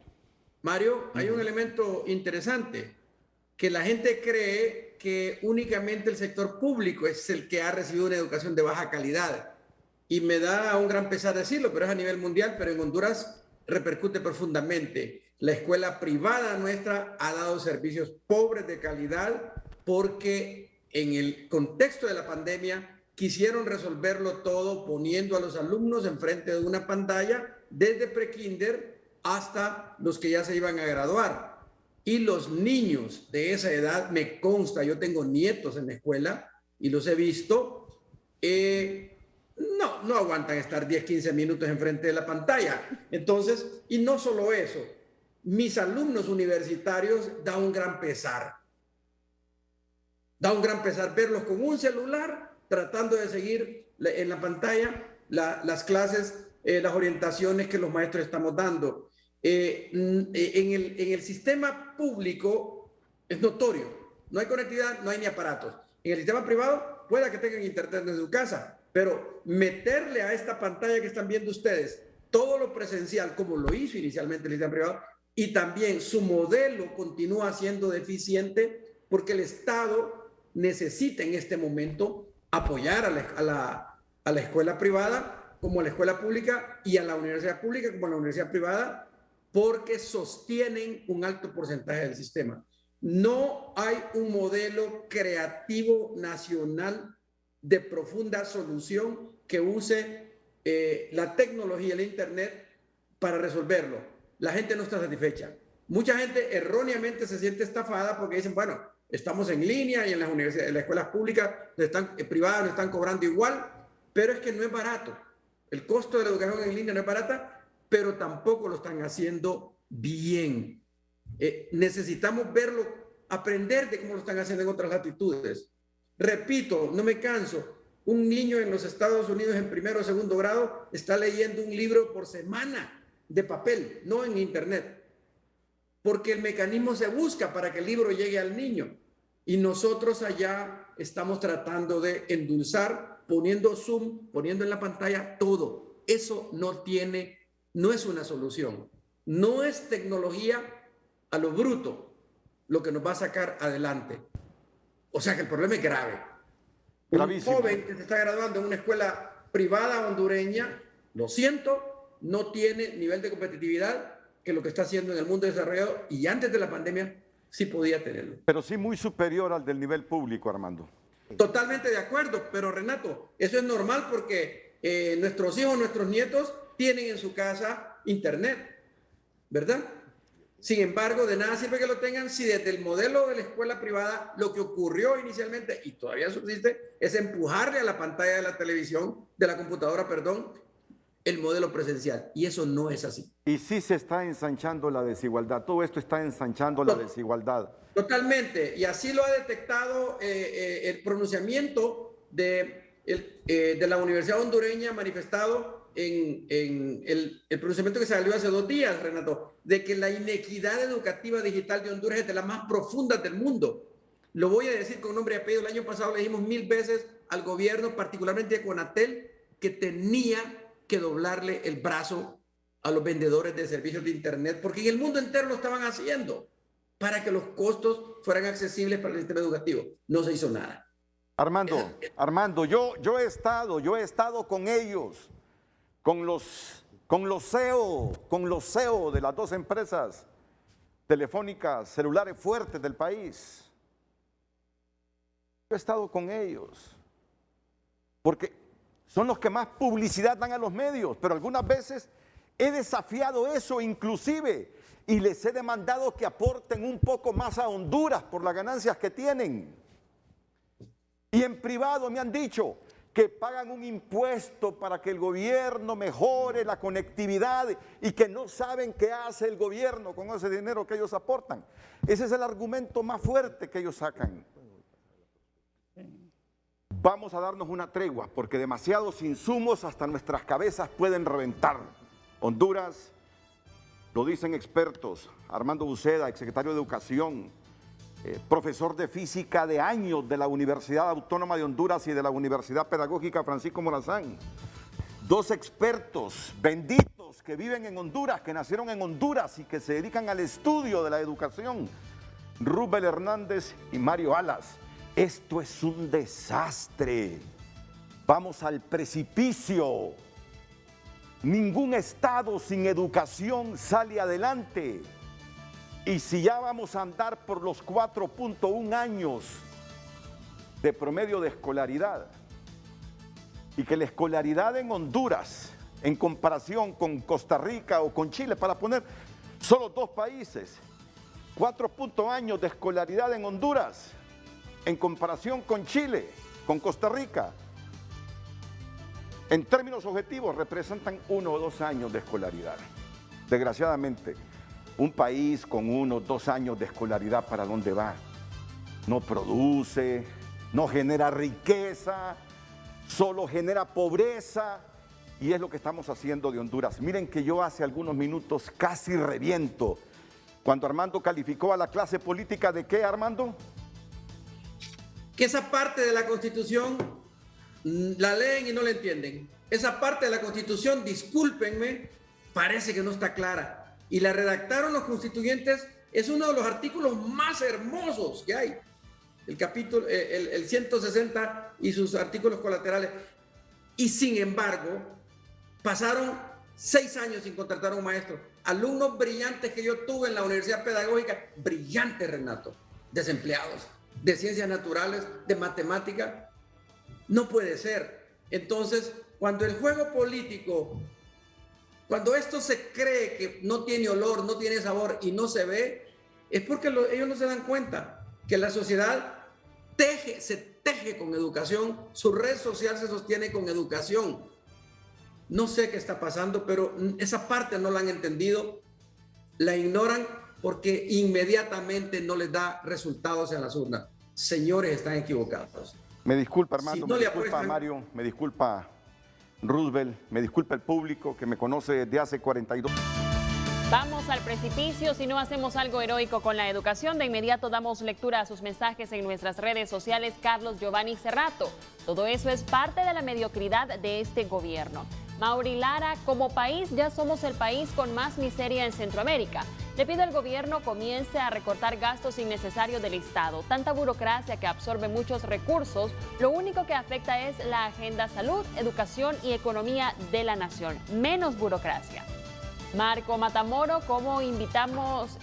S5: hay un elemento interesante, que la gente cree que únicamente el sector público es el que ha recibido una educación de baja calidad. Y me da un gran pesar decirlo, pero es a nivel mundial, pero en Honduras repercute profundamente. La escuela privada nuestra ha dado servicios pobres de calidad porque en el contexto de la pandemia quisieron resolverlo todo poniendo a los alumnos enfrente de una pantalla desde prekinder hasta los que ya se iban a graduar. Y los niños de esa edad, me consta, yo tengo nietos en la escuela y los he visto, no aguantan estar 10, 15 minutos enfrente de la pantalla. Entonces, y no solo eso, mis alumnos universitarios da un gran pesar. Da un gran pesar verlos con un celular tratando de seguir en la pantalla las clases, las orientaciones que los maestros estamos dando. En el sistema público es notorio, no hay conectividad, no hay ni aparatos. En el sistema privado pueda que tengan internet en su casa, pero meterle a esta pantalla que están viendo ustedes todo lo presencial, como lo hizo inicialmente el sistema privado, y también su modelo continúa siendo deficiente porque el Estado necesita en este momento apoyar a la escuela privada como a la escuela pública y a la universidad pública como a la universidad privada, porque sostienen un alto porcentaje del sistema. No hay un modelo creativo nacional de profunda solución que use la tecnología, el internet, para resolverlo. La gente no está satisfecha. Mucha gente erróneamente se siente estafada porque dicen, bueno, estamos en línea y en las universidades, en las escuelas públicas, privadas nos están cobrando igual, pero es que no es barato. El costo de la educación en línea no es barata, pero tampoco lo están haciendo bien. Necesitamos verlo, aprender de cómo lo están haciendo en otras latitudes. Repito, no me canso, un niño en los Estados Unidos en primero o segundo grado está leyendo un libro por semana de papel, no en internet, porque el mecanismo se busca para que el libro llegue al niño. Y nosotros allá estamos tratando de endulzar, poniendo zoom, poniendo en la pantalla todo. Eso no es una solución. No es tecnología a lo bruto lo que nos va a sacar adelante. O sea que el problema es grave.
S2: Gravísimo.
S5: Un joven que se está graduando en una escuela privada hondureña, lo siento, no tiene nivel de competitividad que lo que está haciendo en el mundo desarrollado, y antes de la pandemia sí podía tenerlo.
S2: Pero sí muy superior al del nivel público, Armando.
S5: Totalmente de acuerdo, pero Renato, eso es normal porque nuestros hijos, nuestros nietos tienen en su casa internet, ¿verdad? Sin embargo, de nada sirve que lo tengan si desde el modelo de la escuela privada lo que ocurrió inicialmente, y todavía subsiste, es empujarle a la pantalla de la televisión, de la computadora, perdón, el modelo presencial. Y eso no es así.
S2: Y sí se está ensanchando la desigualdad. Todo esto está ensanchando la desigualdad.
S5: Totalmente. Y así lo ha detectado el pronunciamiento de la Universidad Hondureña manifestado en el pronunciamiento que salió hace 2 días, Renato, de que la inequidad educativa digital de Honduras es de las más profundas del mundo. Lo voy a decir con nombre y apellido. El año pasado le dijimos 1000 veces al gobierno, particularmente a Conatel, que tenía que doblarle el brazo a los vendedores de servicios de internet, porque en el mundo entero lo estaban haciendo para que los costos fueran accesibles para el sistema educativo. No se hizo nada.
S2: Armando, yo he estado con ellos, con los CEO de las 2 empresas telefónicas celulares fuertes del país. Yo he estado con ellos, porque son los que más publicidad dan a los medios, pero algunas veces He desafiado eso inclusive y les he demandado que aporten un poco más a Honduras por las ganancias que tienen. Y en privado me han dicho que pagan un impuesto para que el gobierno mejore la conectividad y que no saben qué hace el gobierno con ese dinero que ellos aportan. Ese es el argumento más fuerte que ellos sacan. Vamos a darnos una tregua porque demasiados insumos hasta nuestras cabezas pueden reventar. Honduras, lo dicen expertos, Armando Uceda, exsecretario de Educación, profesor de física de años de la Universidad Autónoma de Honduras y de la Universidad Pedagógica Francisco Morazán. Dos expertos benditos que viven en Honduras, que nacieron en Honduras y que se dedican al estudio de la educación. Rubel Hernández y Mario Alas. Esto es un desastre. Vamos al precipicio. Ningún estado sin educación sale adelante. Y si ya vamos a andar por los 4.1 años de promedio de escolaridad, y que la escolaridad en Honduras, en comparación con Costa Rica o con Chile, para poner solo dos países, 4 años de escolaridad en Honduras, en comparación con Chile, con Costa Rica, en términos objetivos representan 1 o 2 años de escolaridad. Desgraciadamente, un país con 1 o 2 años de escolaridad, ¿para dónde va? No produce, no genera riqueza, solo genera pobreza, y es lo que estamos haciendo de Honduras. Miren que yo hace algunos minutos casi reviento cuando Armando calificó a la clase política de ¿qué, Armando?
S5: Que esa parte de la Constitución la leen y no la entienden. Esa parte de la Constitución, discúlpenme, parece que no está clara. Y la redactaron los constituyentes, es uno de los artículos más hermosos que hay. El capítulo, el 160 y sus artículos colaterales. Y sin embargo, pasaron 6 años sin contratar a un maestro. Alumnos brillantes que yo tuve en la Universidad Pedagógica, brillantes, Renato, desempleados, de ciencias naturales, de matemática. No puede ser. Entonces, cuando el juego político, cuando esto se cree que no tiene olor, no tiene sabor y no se ve, es porque ellos no se dan cuenta que la sociedad se teje con educación, su red social se sostiene con educación. No sé qué está pasando, pero esa parte no la han entendido, la ignoran porque inmediatamente no les da resultados en las urnas. Señores, están equivocados.
S2: Me disculpa, Armando,
S5: Si no
S2: me
S5: le
S2: disculpa,
S5: apuestan-
S2: Mario, me disculpa, Roosevelt, me disculpa el público que me conoce desde hace 42.
S6: Vamos al precipicio si no hacemos algo heroico con la educación. De inmediato damos lectura a sus mensajes en nuestras redes sociales. Carlos Giovanni Cerrato. Todo eso es parte de la mediocridad de este gobierno. Mauri Lara, como país ya somos el país con más miseria en Centroamérica. Le pido al gobierno comience a recortar gastos innecesarios del Estado. Tanta burocracia que absorbe muchos recursos, lo único que afecta es la agenda salud, educación y economía de la nación. Menos burocracia. Marco Matamoro, ¿cómo invitamos,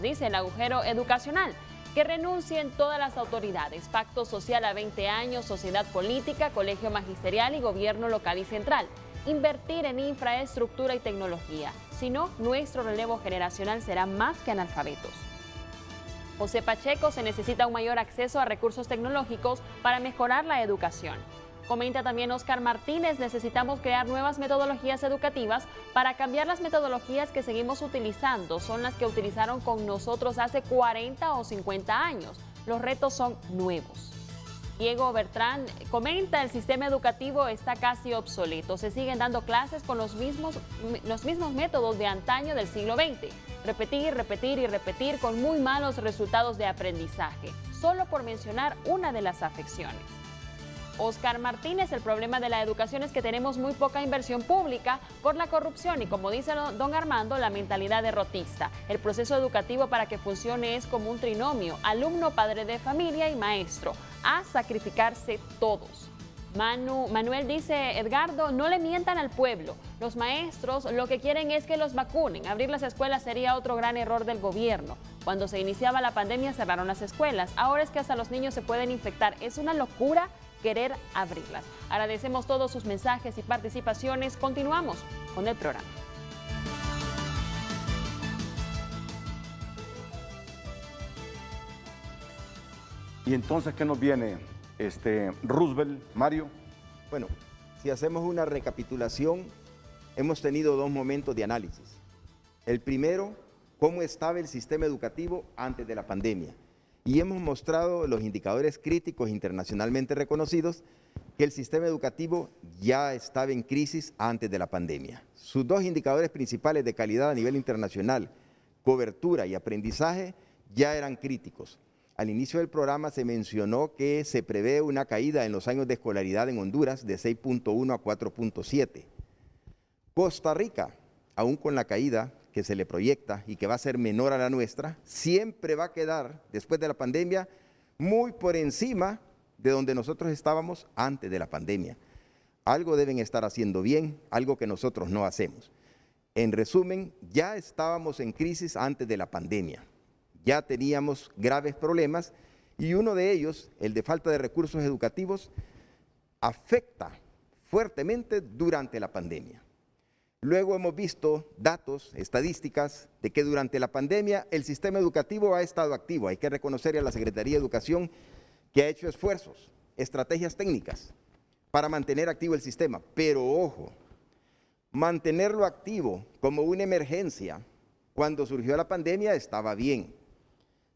S6: dice, el agujero educacional? Que renuncien todas las autoridades, pacto social a 20 años, sociedad política, colegio magisterial y gobierno local y central. Invertir en infraestructura y tecnología. Si no, nuestro relevo generacional será más que analfabetos. José Pacheco, se necesita un mayor acceso a recursos tecnológicos para mejorar la educación. Comenta también Oscar Martínez, necesitamos crear nuevas metodologías educativas para cambiar las metodologías que seguimos utilizando. Son las que utilizaron con nosotros hace 40 o 50 años. Los retos son nuevos. Diego Bertrán comenta, el sistema educativo está casi obsoleto. Se siguen dando clases con los mismos métodos de antaño del siglo XX. Repetir, repetir y repetir con muy malos resultados de aprendizaje. Solo por mencionar una de las afecciones. Oscar Martínez, el problema de la educación es que tenemos muy poca inversión pública por la corrupción y, como dice don Armando, la mentalidad derrotista. El proceso educativo para que funcione es como un trinomio, alumno, padre de familia y maestro, a sacrificarse todos. Manuel dice, Edgardo, no le mientan al pueblo. Los maestros lo que quieren es que los vacunen. Abrir las escuelas sería otro gran error del gobierno. Cuando se iniciaba la pandemia cerraron las escuelas. Ahora es que hasta los niños se pueden infectar. Es una locura querer abrirlas. Agradecemos todos sus mensajes y participaciones. Continuamos con el programa.
S2: Y entonces, ¿qué nos viene, Roosevelt, Mario?
S3: Bueno, si hacemos una recapitulación, hemos tenido dos momentos de análisis. El primero, cómo estaba el sistema educativo antes de la pandemia. Y hemos mostrado los indicadores críticos internacionalmente reconocidos que el sistema educativo ya estaba en crisis antes de la pandemia. Sus dos indicadores principales de calidad a nivel internacional, cobertura y aprendizaje, ya eran críticos. Al inicio del programa se mencionó que se prevé una caída en los años de escolaridad en Honduras de 6.1 a 4.7. Costa Rica, aún con la caída que se le proyecta y que va a ser menor a la nuestra, siempre va a quedar, después de la pandemia, muy por encima de donde nosotros estábamos antes de la pandemia. Algo deben estar haciendo bien, algo que nosotros no hacemos. En resumen, ya estábamos en crisis antes de la pandemia. Ya teníamos graves problemas y uno de ellos, el de falta de recursos educativos, afecta fuertemente durante la pandemia. Luego hemos visto datos, estadísticas, de que durante la pandemia el sistema educativo ha estado activo. Hay que reconocer a la Secretaría de Educación que ha hecho esfuerzos, estrategias técnicas para mantener activo el sistema. Pero ojo, mantenerlo activo como una emergencia cuando surgió la pandemia estaba bien.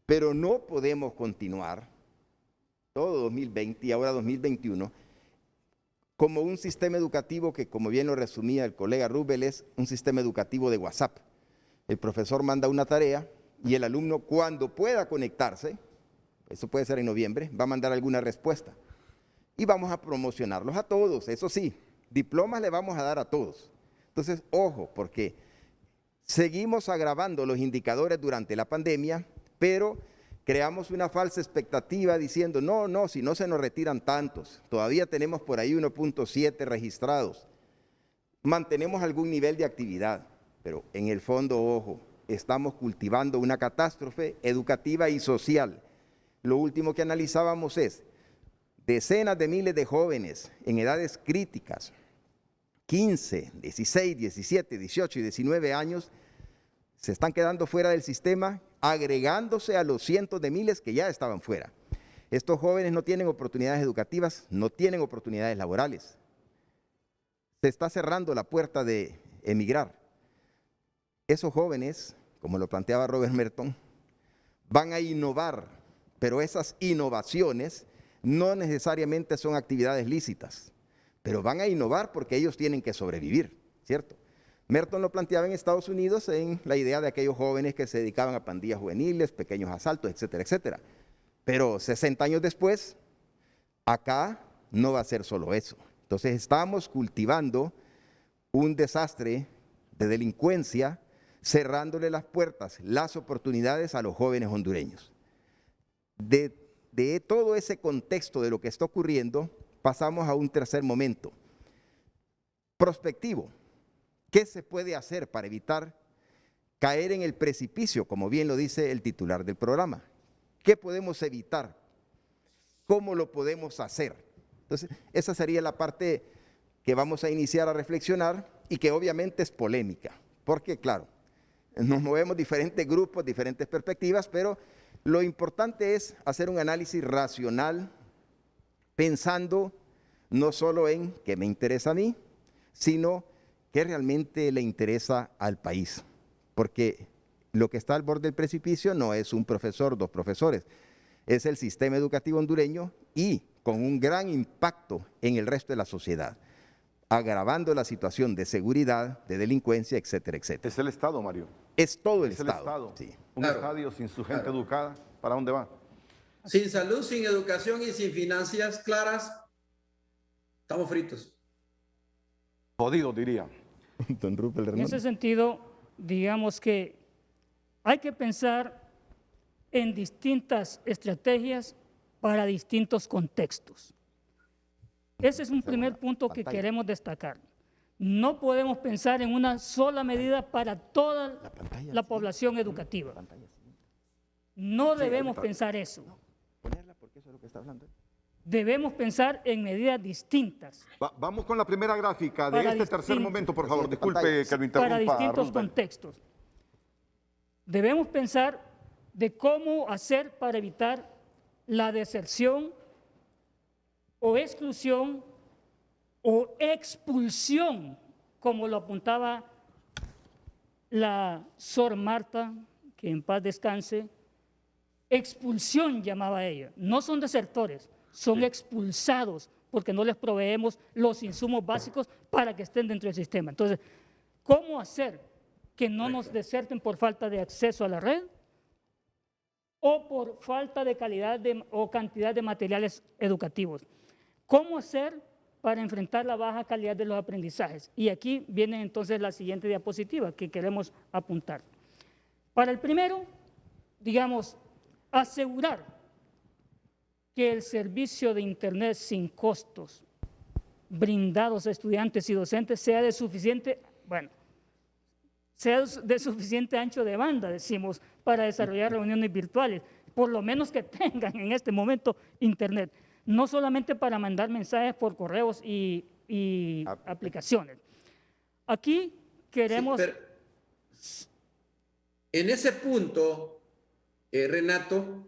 S3: Pero no podemos continuar todo 2020 y ahora 2021 como un sistema educativo que, como bien lo resumía el colega Rubel, es un sistema educativo de WhatsApp. El profesor manda una tarea y el alumno, cuando pueda conectarse, eso puede ser en noviembre, va a mandar alguna respuesta. Y vamos a promocionarlos a todos, eso sí, diplomas le vamos a dar a todos. Entonces, ojo, porque seguimos agravando los indicadores durante la pandemia, pero creamos una falsa expectativa diciendo, no, si no se nos retiran tantos, todavía tenemos por ahí 1.7 registrados, mantenemos algún nivel de actividad, pero en el fondo, ojo, estamos cultivando una catástrofe educativa y social. Lo último que analizábamos es decenas de miles de jóvenes en edades críticas, 15, 16, 17, 18 y 19 años, se están quedando fuera del sistema, agregándose a los cientos de miles que ya estaban fuera. Estos jóvenes no tienen oportunidades educativas, no tienen oportunidades laborales. Se está cerrando la puerta de emigrar. Esos jóvenes, como lo planteaba Robert Merton, van a innovar, pero esas innovaciones no necesariamente son actividades lícitas, pero van a innovar porque ellos tienen que sobrevivir, ¿cierto? Merton lo planteaba en Estados Unidos en la idea de aquellos jóvenes que se dedicaban a pandillas juveniles, pequeños asaltos, etcétera, etcétera. Pero 60 años después, acá no va a ser solo eso. Entonces estamos cultivando un desastre de delincuencia, cerrándole las puertas, las oportunidades a los jóvenes hondureños. De todo ese contexto de lo que está ocurriendo, pasamos a un tercer momento, prospectivo. ¿Qué se puede hacer para evitar caer en el precipicio, como bien lo dice el titular del programa? ¿Qué podemos evitar? ¿Cómo lo podemos hacer? Entonces, esa sería la parte que vamos a iniciar a reflexionar y que obviamente es polémica, porque claro, nos movemos diferentes grupos, diferentes perspectivas, pero lo importante es hacer un análisis racional, pensando no solo en qué me interesa a mí, sino qué realmente le interesa al país, porque lo que está al borde del precipicio no es un profesor, dos profesores, es el sistema educativo hondureño y con un gran impacto en el resto de la sociedad, agravando la situación de seguridad, de delincuencia, etcétera, etcétera.
S2: Es el Estado, Mario.
S3: Es todo el
S2: Es
S3: Estado.
S2: el Estado.
S3: Sí.
S2: Un estadio sin su gente educada, ¿para dónde va?
S5: Sin salud, sin educación y sin finanzas claras, estamos fritos.
S2: Jodido, diría.
S3: Don Rupert
S4: En
S3: Hernández.
S4: ese sentido, digamos que hay que pensar en distintas estrategias para distintos contextos. Ese es un primer punto que queremos destacar. No podemos pensar en una sola medida para toda la población educativa. No debemos pensar eso.
S3: Ponerla porque eso es lo que está hablando.
S4: debemos pensar en medidas distintas.
S2: Vamos con la primera gráfica de este tercer momento, por favor. Disculpe que lo interrumpa.
S4: Para distintos
S2: Rubén.
S4: contextos. Debemos pensar de cómo hacer para evitar la deserción o exclusión o expulsión, como lo apuntaba la Sor Marta, que en paz descanse. Expulsión llamaba ella. No son desertores, son expulsados porque no les proveemos los insumos básicos para que estén dentro del sistema. Entonces, ¿cómo hacer que no nos deserten por falta de acceso a la red o por falta de calidad o cantidad de materiales educativos? ¿Cómo hacer para enfrentar la baja calidad de los aprendizajes? Y aquí viene entonces la siguiente diapositiva que queremos apuntar. Para el primero, digamos, asegurar que el servicio de Internet sin costos brindados a estudiantes y docentes sea de suficiente, sea de suficiente ancho de banda, decimos, para desarrollar reuniones virtuales, por lo menos que tengan en este momento Internet, no solamente para mandar mensajes por correos y aplicaciones. Aquí queremos...
S5: Sí, en ese punto, Renato,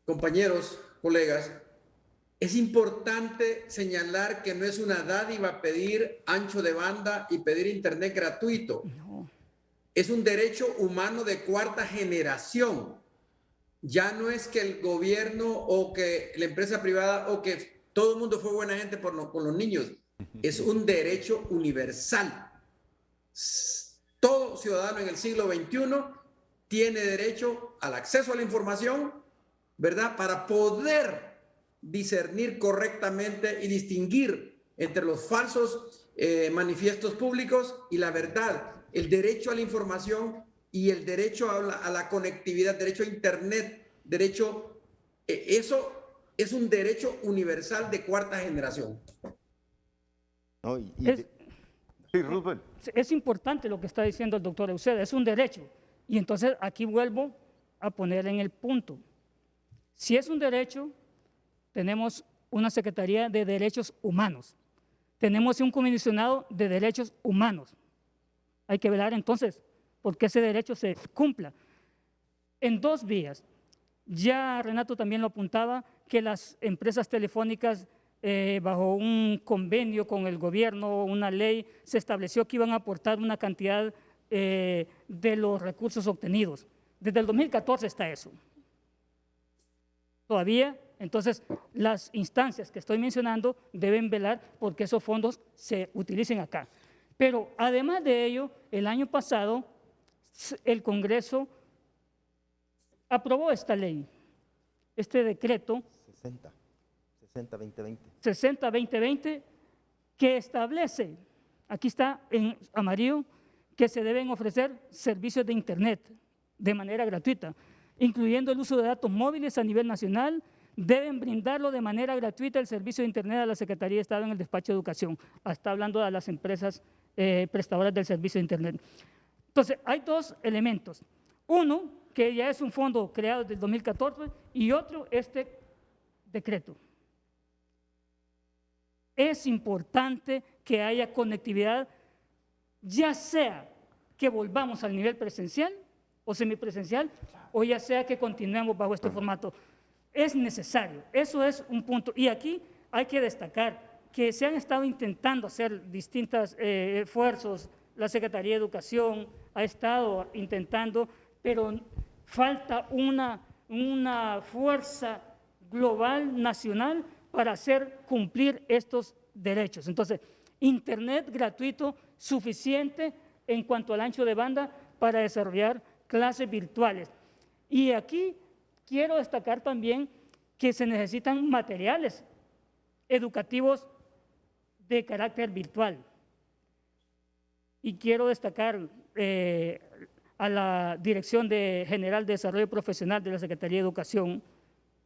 S5: compañeros, colegas, es importante señalar que no es una dádiva pedir ancho de banda y pedir Internet gratuito.
S4: No.
S5: Es un derecho humano de cuarta generación. Ya no es que el gobierno o que la empresa privada o que todo el mundo fue buena gente con los niños. Es un derecho universal. Todo ciudadano en el siglo XXI tiene derecho al acceso a la información, ¿verdad? Para poder discernir correctamente y distinguir entre los falsos manifiestos públicos y la verdad. El derecho a la información y el derecho a la conectividad, derecho a Internet, derecho... eso es un derecho universal de cuarta generación.
S3: No,
S2: Sí, Rubén.
S4: Es importante lo que está diciendo el doctor Eusebio, es un derecho. Y entonces aquí vuelvo a poner en el punto. Si es un derecho, tenemos una Secretaría de Derechos Humanos, tenemos un comisionado de derechos humanos. Hay que velar entonces porque ese derecho se cumpla. En dos vías, ya Renato también lo apuntaba, que las empresas telefónicas bajo un convenio con el gobierno, una ley, se estableció que iban a aportar una cantidad de los recursos obtenidos. Desde el 2014 está eso. Todavía, entonces, las instancias que estoy mencionando deben velar porque esos fondos se utilicen acá. Pero además de ello, el año pasado, el Congreso aprobó esta ley, este decreto 60-2020, que establece, aquí está en amarillo, que se deben ofrecer servicios de Internet de manera gratuita, incluyendo el uso de datos móviles a nivel nacional. Deben brindarlo de manera gratuita el servicio de Internet a la Secretaría de Estado en el Despacho de Educación. Está hablando de las empresas prestadoras del servicio de Internet. Entonces, hay dos elementos. Uno, que ya es un fondo creado desde el 2014, y otro, este decreto. Es importante que haya conectividad, ya sea que volvamos al nivel presencial o semipresencial, o ya sea que continuemos bajo este formato. Es necesario, eso es un punto. Y aquí hay que destacar que se han estado intentando hacer distintos esfuerzos, la Secretaría de Educación ha estado intentando, pero falta una fuerza global, nacional, para hacer cumplir estos derechos. Entonces, Internet gratuito suficiente en cuanto al ancho de banda para desarrollar clases virtuales. Y aquí quiero destacar también que se necesitan materiales educativos de carácter virtual. Y quiero destacar a la Dirección General de Desarrollo Profesional de la Secretaría de Educación,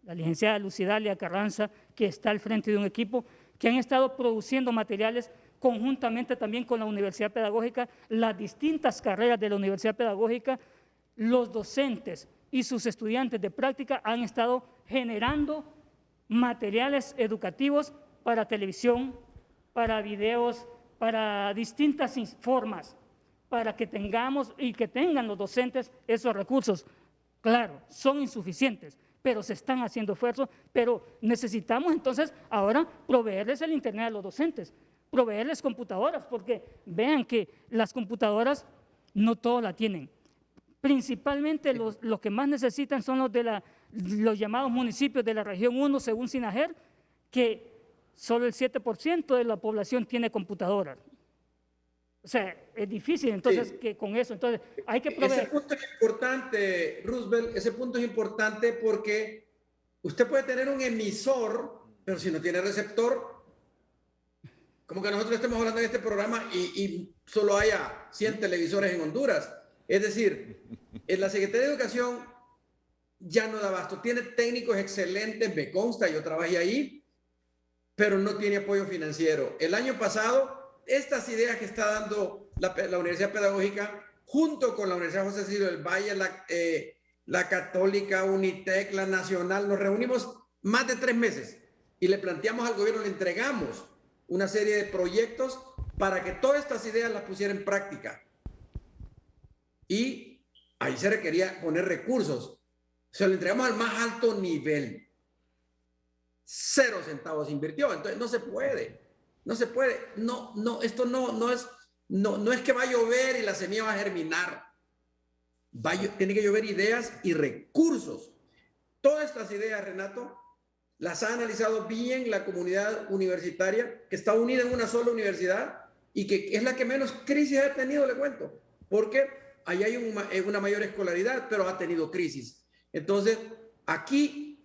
S4: la licenciada Lucidalia Carranza, que está al frente de un equipo que han estado produciendo materiales conjuntamente también con la Universidad Pedagógica, las distintas carreras de la Universidad Pedagógica, los docentes y sus estudiantes de práctica han estado generando materiales educativos para televisión, para videos, para distintas formas, para que tengamos y que tengan los docentes esos recursos. Claro, son insuficientes, pero se están haciendo esfuerzos, pero necesitamos entonces ahora proveerles el internet a los docentes, proveerles computadoras, porque vean que las computadoras no todos la tienen. Principalmente los que más necesitan son los llamados municipios de la región 1, según SINAGER, que solo el 7% de la población tiene computadoras. O sea, es difícil, entonces,
S5: Sí.
S4: que con eso, entonces, hay que proveer.
S5: Ese punto es importante, Roosevelt, ese punto es importante porque usted puede tener un emisor, pero si no tiene receptor, como que nosotros estemos hablando en este programa y solo haya 100 televisores en Honduras. Es decir, en la Secretaría de Educación ya no da abasto. Tiene técnicos excelentes, me consta, yo trabajé ahí, pero no tiene apoyo financiero. El año pasado, estas ideas que está dando la Universidad Pedagógica, junto con la Universidad José Cecilio del Valle, la Católica, Unitec, la Nacional, nos reunimos más de 3 meses y le planteamos al gobierno, le entregamos una serie de proyectos para que todas estas ideas las pusiera en práctica. Y ahí se requería poner recursos. Se lo entregamos al más alto nivel. 0 centavos invirtió. Entonces no se puede. No se puede. Esto no es que va a llover y la semilla va a germinar. Tiene que llover ideas y recursos. Todas estas ideas, Renato, las ha analizado bien la comunidad universitaria, que está unida en una sola universidad y que es la que menos crisis ha tenido, le cuento. Porque ahí hay una mayor escolaridad, pero ha tenido crisis. Entonces, aquí,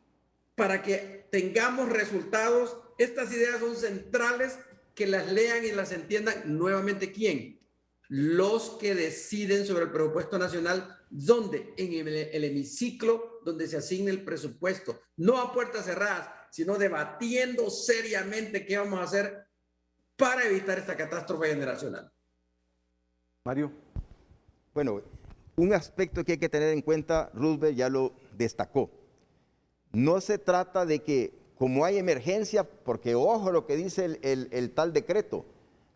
S5: para que tengamos resultados, estas ideas son centrales, que las lean y las entiendan. Nuevamente, ¿quién? Los que deciden sobre el presupuesto nacional, ¿dónde? En el hemiciclo donde se asigne el presupuesto, no a puertas cerradas, sino debatiendo seriamente qué vamos a hacer para evitar esta catástrofe generacional.
S2: Mario.
S3: Bueno, un aspecto que hay que tener en cuenta, Roosevelt ya lo destacó. No se trata de que, como hay emergencia, porque ojo lo que dice el tal decreto,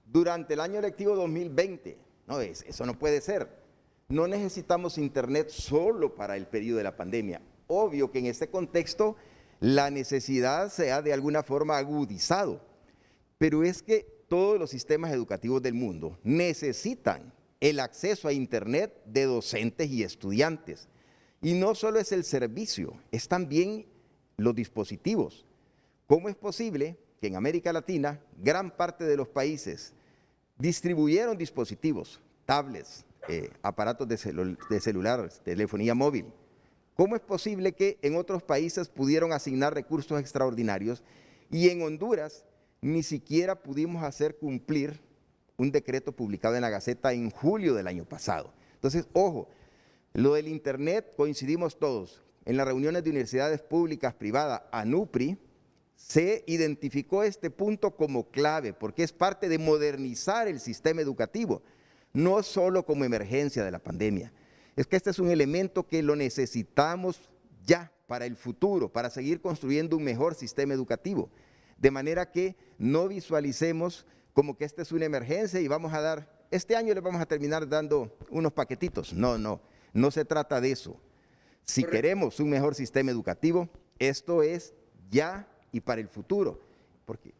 S3: durante el año lectivo 2020, no, eso no puede ser. No necesitamos internet solo para el periodo de la pandemia. Obvio que en este contexto la necesidad se ha de alguna forma agudizado, pero es que todos los sistemas educativos del mundo necesitan el acceso a internet de docentes y estudiantes. Y no solo es el servicio, es también los dispositivos. ¿Cómo es posible que en América Latina gran parte de los países distribuyeron dispositivos, tablets, aparatos de celular, telefonía móvil? ¿Cómo es posible que en otros países pudieron asignar recursos extraordinarios y en Honduras ni siquiera pudimos hacer cumplir un decreto publicado en la Gaceta en julio del año pasado? Entonces, ojo, lo del internet coincidimos todos. En las reuniones de universidades públicas, privadas, ANUPRI, se identificó este punto como clave porque es parte de modernizar el sistema educativo, no solo como emergencia de la pandemia. Es que este es un elemento que lo necesitamos ya para el futuro, para seguir construyendo un mejor sistema educativo, de manera que no visualicemos como que esta es una emergencia y vamos a dar, este año les vamos a terminar dando unos paquetitos. No se trata de eso. Si queremos un mejor sistema educativo, esto es ya y para el futuro.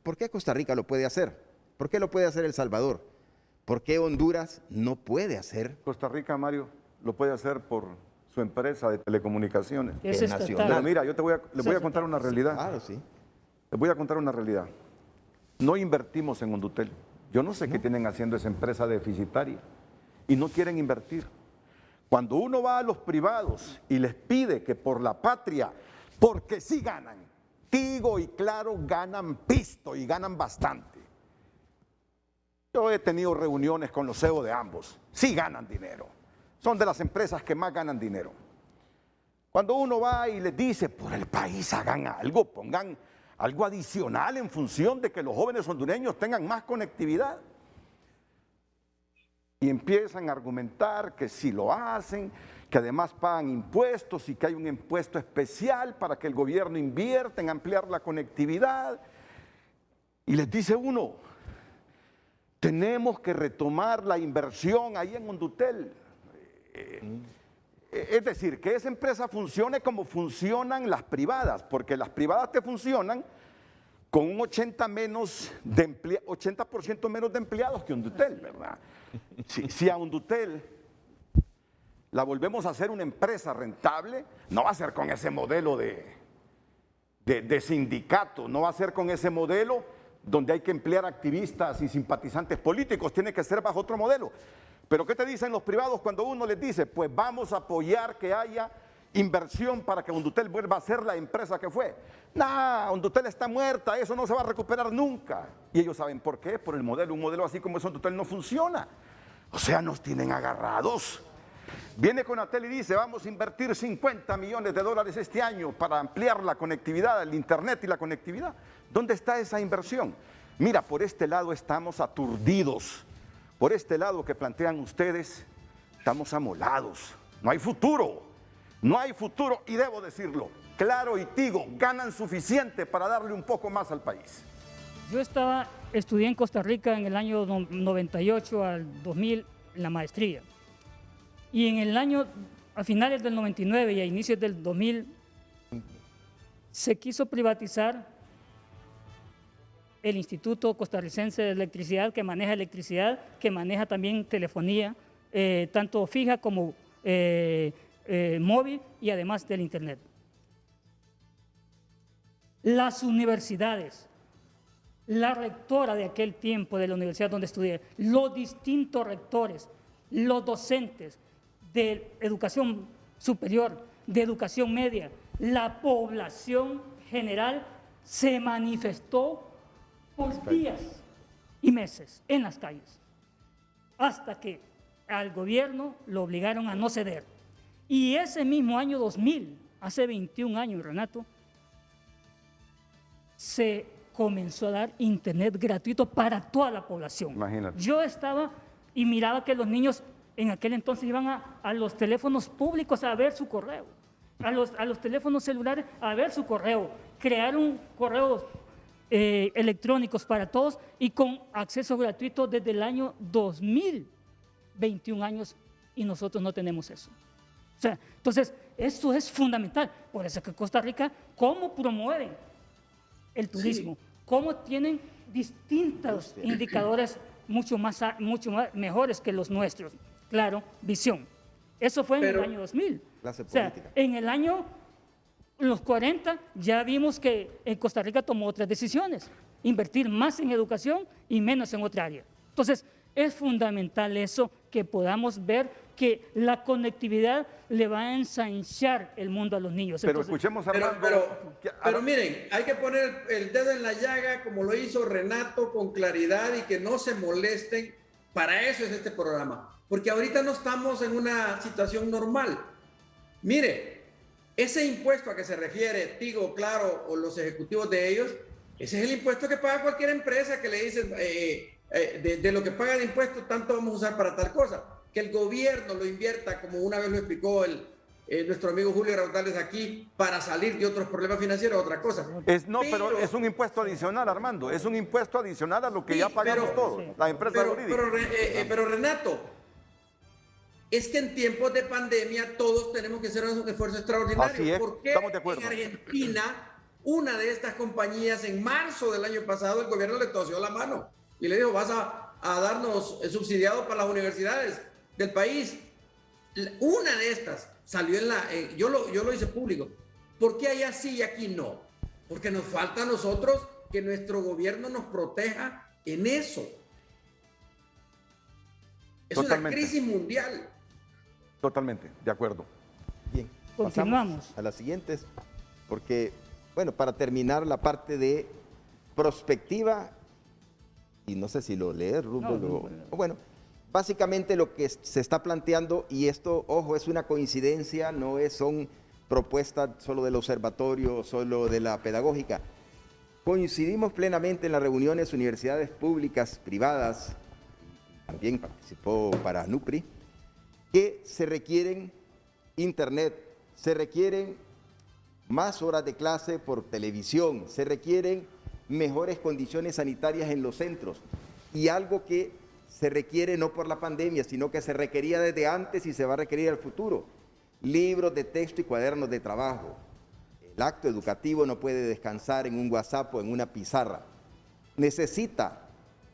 S3: ¿Por qué Costa Rica lo puede hacer? ¿Por qué lo puede hacer El Salvador? ¿Por qué Honduras no puede hacer?
S2: Costa Rica, Mario, lo puede hacer por su empresa de telecomunicaciones.
S4: Es
S3: nacional.
S2: Pero mira, yo les voy a contar una realidad.
S3: Claro, sí.
S2: Les voy a contar una realidad. No invertimos en Hondutel. Yo no sé qué tienen haciendo esa empresa deficitaria y no quieren invertir. Cuando uno va a los privados y les pide que por la patria, porque sí ganan, Tigo y Claro ganan pisto y ganan bastante. Yo he tenido reuniones con los CEO de ambos, sí ganan dinero. Son de las empresas que más ganan dinero. Cuando uno va y les dice, por el país hagan algo, pongan algo adicional en función de que los jóvenes hondureños tengan más conectividad. Y empiezan a argumentar que si lo hacen, que además pagan impuestos y que hay un impuesto especial para que el gobierno invierta en ampliar la conectividad. Y les dice uno, tenemos que retomar la inversión ahí en Hondutel. Es decir, que esa empresa funcione como funcionan las privadas, porque las privadas te funcionan con un 80% menos de empleados que Hondutel, ¿verdad? Si a Hondutel la volvemos a hacer una empresa rentable, no va a ser con ese modelo de sindicato, no va a ser con ese modelo donde hay que emplear activistas y simpatizantes políticos, tiene que ser bajo otro modelo. Pero ¿qué te dicen los privados cuando uno les dice? Pues vamos a apoyar que haya inversión para que Hondutel vuelva a ser la empresa que fue. Nah, Hondutel está muerta, eso no se va a recuperar nunca. Y ellos saben por qué, por el modelo. Un modelo así como es Hondutel no funciona. O sea, nos tienen agarrados. Viene Conatel y dice, vamos a invertir $50 millones este año para ampliar la conectividad, el internet y la conectividad. ¿Dónde está esa inversión? Mira, por este lado estamos aturdidos. Por este lado que plantean ustedes, estamos amolados. No hay futuro. No hay futuro y debo decirlo. Claro y Tigo ganan suficiente para darle un poco más al país.
S4: Yo estudié en Costa Rica en el año 98 al 2000 en la maestría. Y en el año, a finales del 99 y a inicios del 2000, se quiso privatizar el Instituto Costarricense de Electricidad, que maneja electricidad, que maneja también telefonía, tanto fija como móvil y además del Internet. Las universidades, la rectora de aquel tiempo de la universidad donde estudié, los distintos rectores, los docentes de educación superior, de educación media, la población general se manifestó por días y meses en las calles, hasta que al gobierno lo obligaron a no ceder. Y ese mismo año 2000, hace 21 años, Renato, se comenzó a dar internet gratuito para toda la población.
S2: Imagínate.
S4: Yo estaba y miraba que los niños en aquel entonces iban a los teléfonos públicos a ver su correo, a los teléfonos celulares a ver su correo, crearon correos electrónicos para todos y con acceso gratuito desde el año 2000, 21 años, y nosotros no tenemos eso. O sea, entonces, esto es fundamental. Por eso que Costa Rica, ¿cómo promueven el turismo? Sí. ¿Cómo tienen distintos indicadores mucho más mejores que los nuestros? Claro, visión. Eso fue en el año 2000. O sea, en el año los 40 ya vimos que en Costa Rica tomó otras decisiones, invertir más en educación y menos en otra área. Entonces, es fundamental eso, que podamos ver que la conectividad le va a ensanchar el mundo a los niños.
S2: Pero
S4: entonces,
S2: escuchemos a Armando.
S5: Pero miren, hay que poner el dedo en la llaga, como lo hizo Renato, con claridad y que no se molesten. Para eso es este programa. Porque ahorita no estamos en una situación normal. Mire, ese impuesto a que se refiere Tigo, Claro o los ejecutivos de ellos, ese es el impuesto que paga cualquier empresa que le dicen de lo que paga de impuestos, tanto vamos a usar para tal cosa. Que el gobierno lo invierta, como una vez lo explicó nuestro amigo Julio Raudales aquí, para salir de otros problemas financieros, otra cosa.
S2: Pero es un impuesto adicional, Armando, es un impuesto adicional a lo que ya pagamos todos, las empresas jurídicas.
S5: Pero Renato, es que en tiempos de pandemia todos tenemos que hacer un esfuerzo extraordinario.
S2: Así es,
S5: ¿Por qué
S2: estamos de acuerdo.
S5: En Argentina, una de estas compañías, en marzo del año pasado, el gobierno le tosió la mano y le dijo, vas a darnos subsidiado para las universidades del país? Una de estas salió yo lo hice público. ¿Por qué allá sí y aquí no? Porque nos falta a nosotros que nuestro gobierno nos proteja en eso. Es
S2: Totalmente.
S5: una crisis mundial.
S2: Totalmente, de acuerdo.
S3: Bien,
S4: continuamos
S3: pasamos a las siguientes, porque, bueno, para terminar la parte de prospectiva, y no sé si lo lees, Rubén, bueno, básicamente lo que se está planteando, y esto, ojo, es una coincidencia, son propuestas solo del observatorio, solo de la pedagógica. Coincidimos plenamente en las reuniones, universidades públicas, privadas, también participó para NUPRI, que se requieren internet, se requieren más horas de clase por televisión, se requieren mejores condiciones sanitarias en los centros y algo que se requiere no por la pandemia, sino que se requería desde antes y se va a requerir al futuro. Libros de texto y cuadernos de trabajo. El acto educativo no puede descansar en un WhatsApp o en una pizarra. Necesita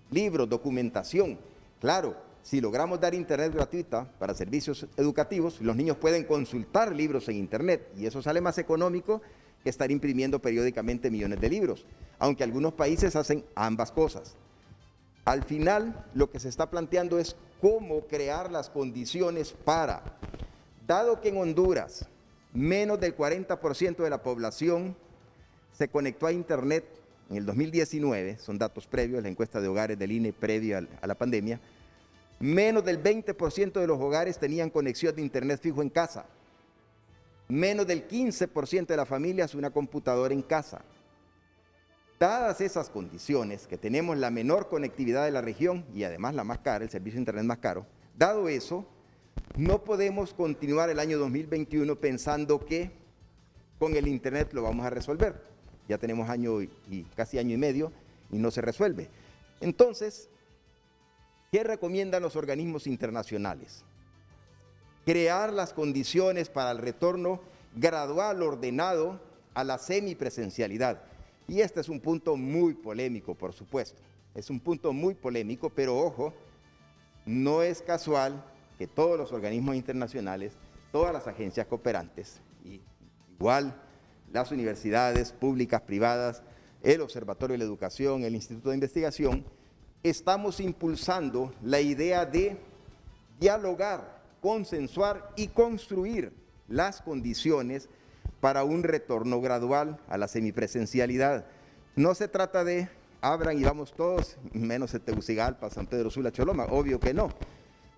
S3: libros, documentación. Claro, si logramos dar internet gratuita para servicios educativos, los niños pueden consultar libros en internet y eso sale más económico que estar imprimiendo periódicamente millones de libros, aunque algunos países hacen ambas cosas. Al final, lo que se está planteando es cómo crear las condiciones para, dado que en Honduras menos del 40% de la población se conectó a internet en el 2019, son datos previos, la encuesta de hogares del INE previa a la pandemia, menos del 20% de los hogares tenían conexión de internet fijo en casa, menos del 15% de las familias una computadora en casa. Dadas esas condiciones, que tenemos la menor conectividad de la región y además la más cara, el servicio de internet más caro, dado eso, no podemos continuar el año 2021 pensando que con el internet lo vamos a resolver. Ya tenemos año y casi año y medio y no se resuelve. Entonces, ¿qué recomiendan los organismos internacionales? Crear las condiciones para el retorno gradual, ordenado a la semipresencialidad. Y este es un punto muy polémico, por supuesto. Es un punto muy polémico, pero ojo, no es casual que todos los organismos internacionales, todas las agencias cooperantes, y igual las universidades públicas, privadas, el Observatorio de la Educación, el Instituto de Investigación, estamos impulsando la idea de dialogar, consensuar y construir las condiciones para un retorno gradual a la semipresencialidad. No se trata de abran y vamos todos, menos en Tegucigalpa, San Pedro Sula, Choloma, obvio que no.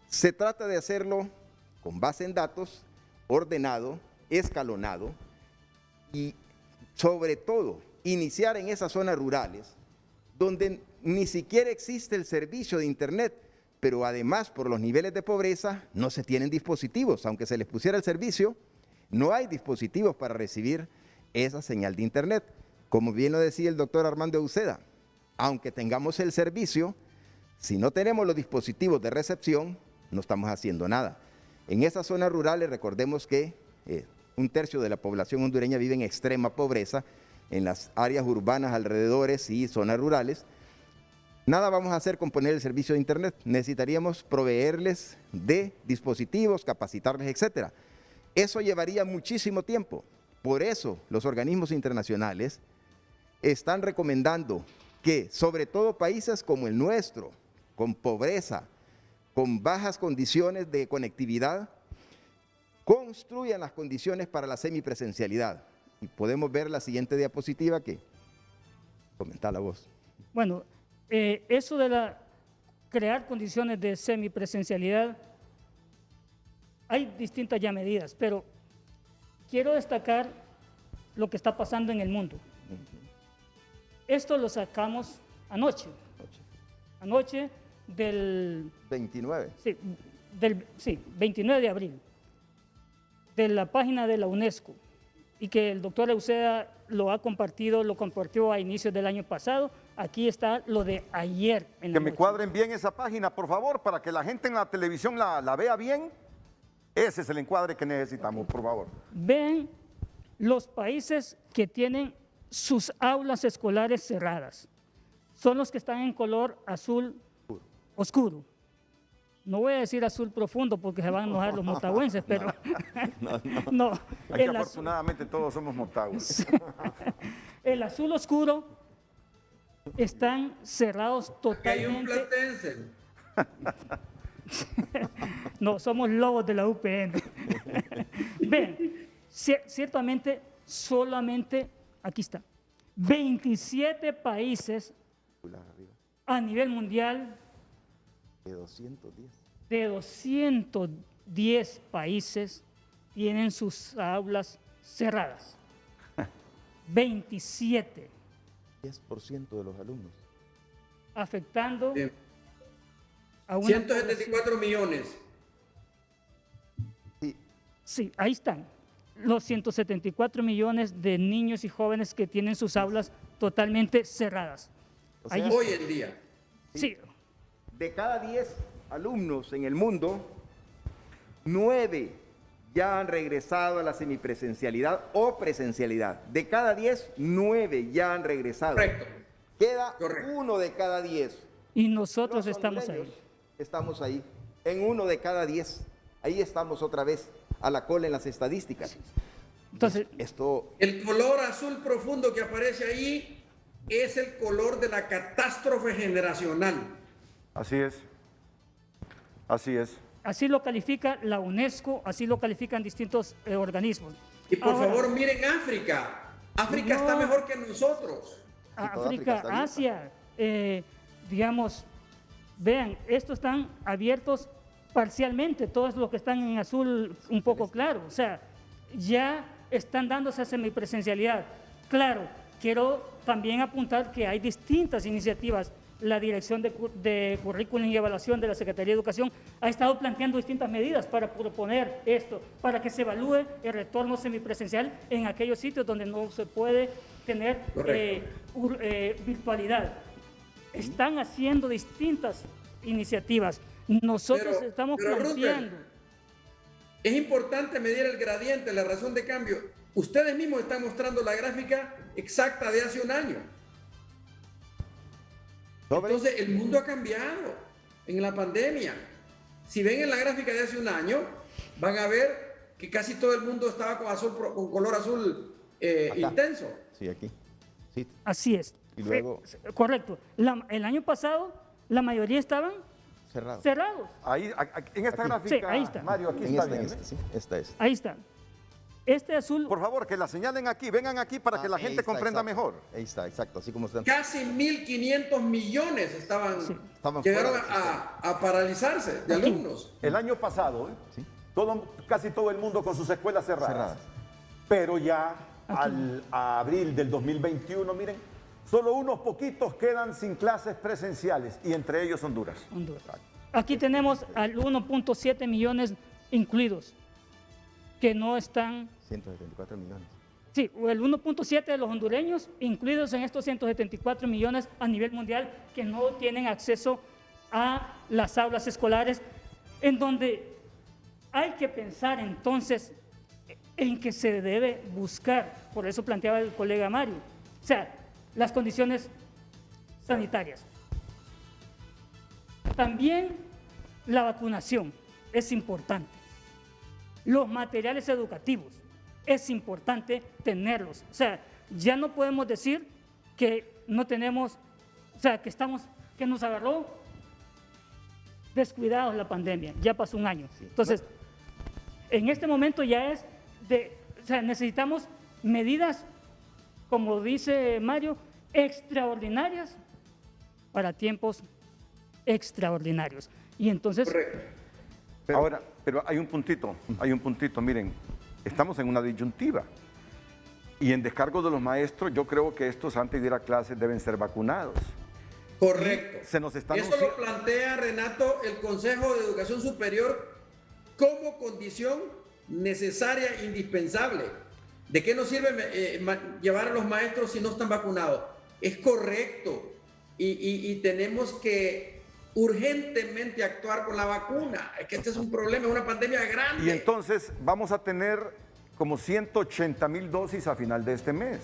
S3: Se trata de hacerlo con base en datos, ordenado, escalonado y sobre todo iniciar en esas zonas rurales donde ni siquiera existe el servicio de internet, pero además por los niveles de pobreza no se tienen dispositivos, aunque se les pusiera el servicio, no hay dispositivos para recibir esa señal de internet. Como bien lo decía el doctor Armando Uceda, aunque tengamos el servicio, si no tenemos los dispositivos de recepción, no estamos haciendo nada. En esas zonas rurales, recordemos que un tercio de la población hondureña vive en extrema pobreza, en las áreas urbanas alrededores y zonas rurales. Nada vamos a hacer con poner el servicio de internet, necesitaríamos proveerles de dispositivos, capacitarles, etcétera. Eso llevaría muchísimo tiempo. Por eso los organismos internacionales están recomendando que, sobre todo países como el nuestro, con pobreza, con bajas condiciones de conectividad, construyan las condiciones para la semipresencialidad. Y podemos ver la siguiente diapositiva que comenta la voz.
S4: Bueno, eso de crear condiciones de semipresencialidad, hay distintas ya medidas, pero quiero destacar lo que está pasando en el mundo. Esto lo sacamos anoche del
S3: 29.
S4: Sí, 29 de abril, de la página de la UNESCO, y que el doctor Euseda lo compartió a inicios del año pasado. Aquí está lo de ayer.
S2: Que me cuadren bien esa página, por favor, para que la gente en la televisión la vea bien. Ese es el encuadre que necesitamos, por favor.
S4: Ven los países que tienen sus aulas escolares cerradas. Son los que están en color azul oscuro. No voy a decir azul profundo porque se van a enojar los motagüenses, pero no.
S2: Aquí afortunadamente todos somos motagüenses.
S4: El azul oscuro están cerrados totalmente.
S5: Hay un platense.
S4: No, somos lobos de la UPN. Ven, ciertamente solamente, aquí está, 27 países a nivel mundial, de 210 países tienen sus aulas cerradas. 27.
S3: 10% de los alumnos.
S4: Afectando a una
S5: 174 millones.
S3: Sí,
S4: Sí, ahí están. Los 174 millones de niños y jóvenes que tienen sus aulas totalmente cerradas.
S3: O sea,
S5: Hoy en día.
S4: Sí,
S3: de cada 10 alumnos en el mundo, 9 ya han regresado a la semipresencialidad o presencialidad. De cada 10, 9 ya han regresado.
S5: Correcto.
S3: Queda
S5: Correcto.
S3: 1 de cada 10.
S4: y nosotros
S3: Los
S4: estamos
S3: hondureños
S4: ahí.
S3: Estamos ahí, en 1 de cada 10. Ahí estamos otra vez a la cola en las estadísticas.
S4: Entonces,
S3: Esto,
S5: El color azul profundo que aparece ahí es el color de la catástrofe generacional.
S2: Así es. Así es.
S4: así lo califica la UNESCO, así lo califican distintos organismos.
S5: Y por
S4: Ahora,
S5: favor, miren África. África está
S4: No.
S5: mejor que nosotros.
S3: toda África
S4: África,
S3: está bien.
S4: Asia, digamos, vean, estos están abiertos parcialmente, todos los que están en azul un poco claro, o sea, ya están dándose a semipresencialidad. Claro, quiero también apuntar que hay distintas iniciativas. La Dirección de Currículum y Evaluación de la Secretaría de Educación ha estado planteando distintas medidas para proponer esto, para que se evalúe el retorno semipresencial en aquellos sitios donde no se puede tener virtualidad. Están haciendo distintas iniciativas. Nosotros
S5: Pero-
S4: estamos
S5: pero,
S4: planteando.
S5: Es importante medir el gradiente, la razón de cambio. Ustedes mismos están mostrando la gráfica exacta de hace un año. Entonces, el mundo ha cambiado en la pandemia. Si ven en la gráfica de hace un año, van a ver que casi todo el mundo estaba con color azul intenso.
S3: sí, aquí. Sí.
S4: Así es.
S3: Y luego-
S4: Correcto. El año pasado, la mayoría estaban
S3: Cerrado.
S4: cerrados.
S2: Ahí, en esta
S3: Aquí.
S2: gráfica,
S4: Sí, ahí está.
S2: Mario, aquí
S3: En
S2: está
S3: esta,
S2: bien.
S3: en esta, sí, esta es.
S4: Ahí está. Este azul,
S2: Por favor, que la señalen aquí, vengan aquí para que la
S3: Ahí
S2: gente
S3: está,
S2: comprenda
S3: exacto.
S2: mejor.
S3: Ahí está, exacto, así como están.
S5: Casi 1.500 millones estaban,
S4: Sí.
S3: Estaban
S5: llegaron
S3: fuera del
S5: a paralizarse de alumnos.
S2: El año pasado,
S3: Sí.
S2: casi todo el mundo con sus escuelas cerradas. Pero ya a abril del 2021, miren, solo unos poquitos quedan sin clases presenciales y entre ellos Honduras.
S4: Honduras. Aquí tenemos al 1.7 millones incluidos que no están,
S3: 174 millones.
S4: sí, el 1.7 de los hondureños incluidos en estos 174 millones a nivel mundial que no tienen acceso a las aulas escolares, en donde hay que pensar entonces en que se debe buscar, por eso planteaba el colega Mario, o sea, las condiciones sanitarias. También la vacunación es importante. Los materiales educativos es importante tenerlos. O sea, ya no podemos decir que no tenemos, o sea, que nos agarró descuidados la pandemia. Ya pasó un año. Entonces, en este momento ya es o sea, necesitamos medidas, como dice Mario, extraordinarias para tiempos extraordinarios. Y entonces,
S5: Correcto.
S2: Ahora, pero hay un puntito, miren, estamos en una disyuntiva. Y en descargo de los maestros, yo creo que estos antes de ir a clases deben ser vacunados.
S5: Correcto.
S2: Se nos está
S5: Eso lo plantea, Renato, el Consejo de Educación Superior como condición necesaria e indispensable. ¿De qué nos sirve llevar a los maestros si no están vacunados? Es correcto. Y tenemos que urgentemente actuar con la vacuna. Es que este es un problema, es una pandemia grande.
S2: Y entonces vamos a tener como 180,000 dosis a final de este mes.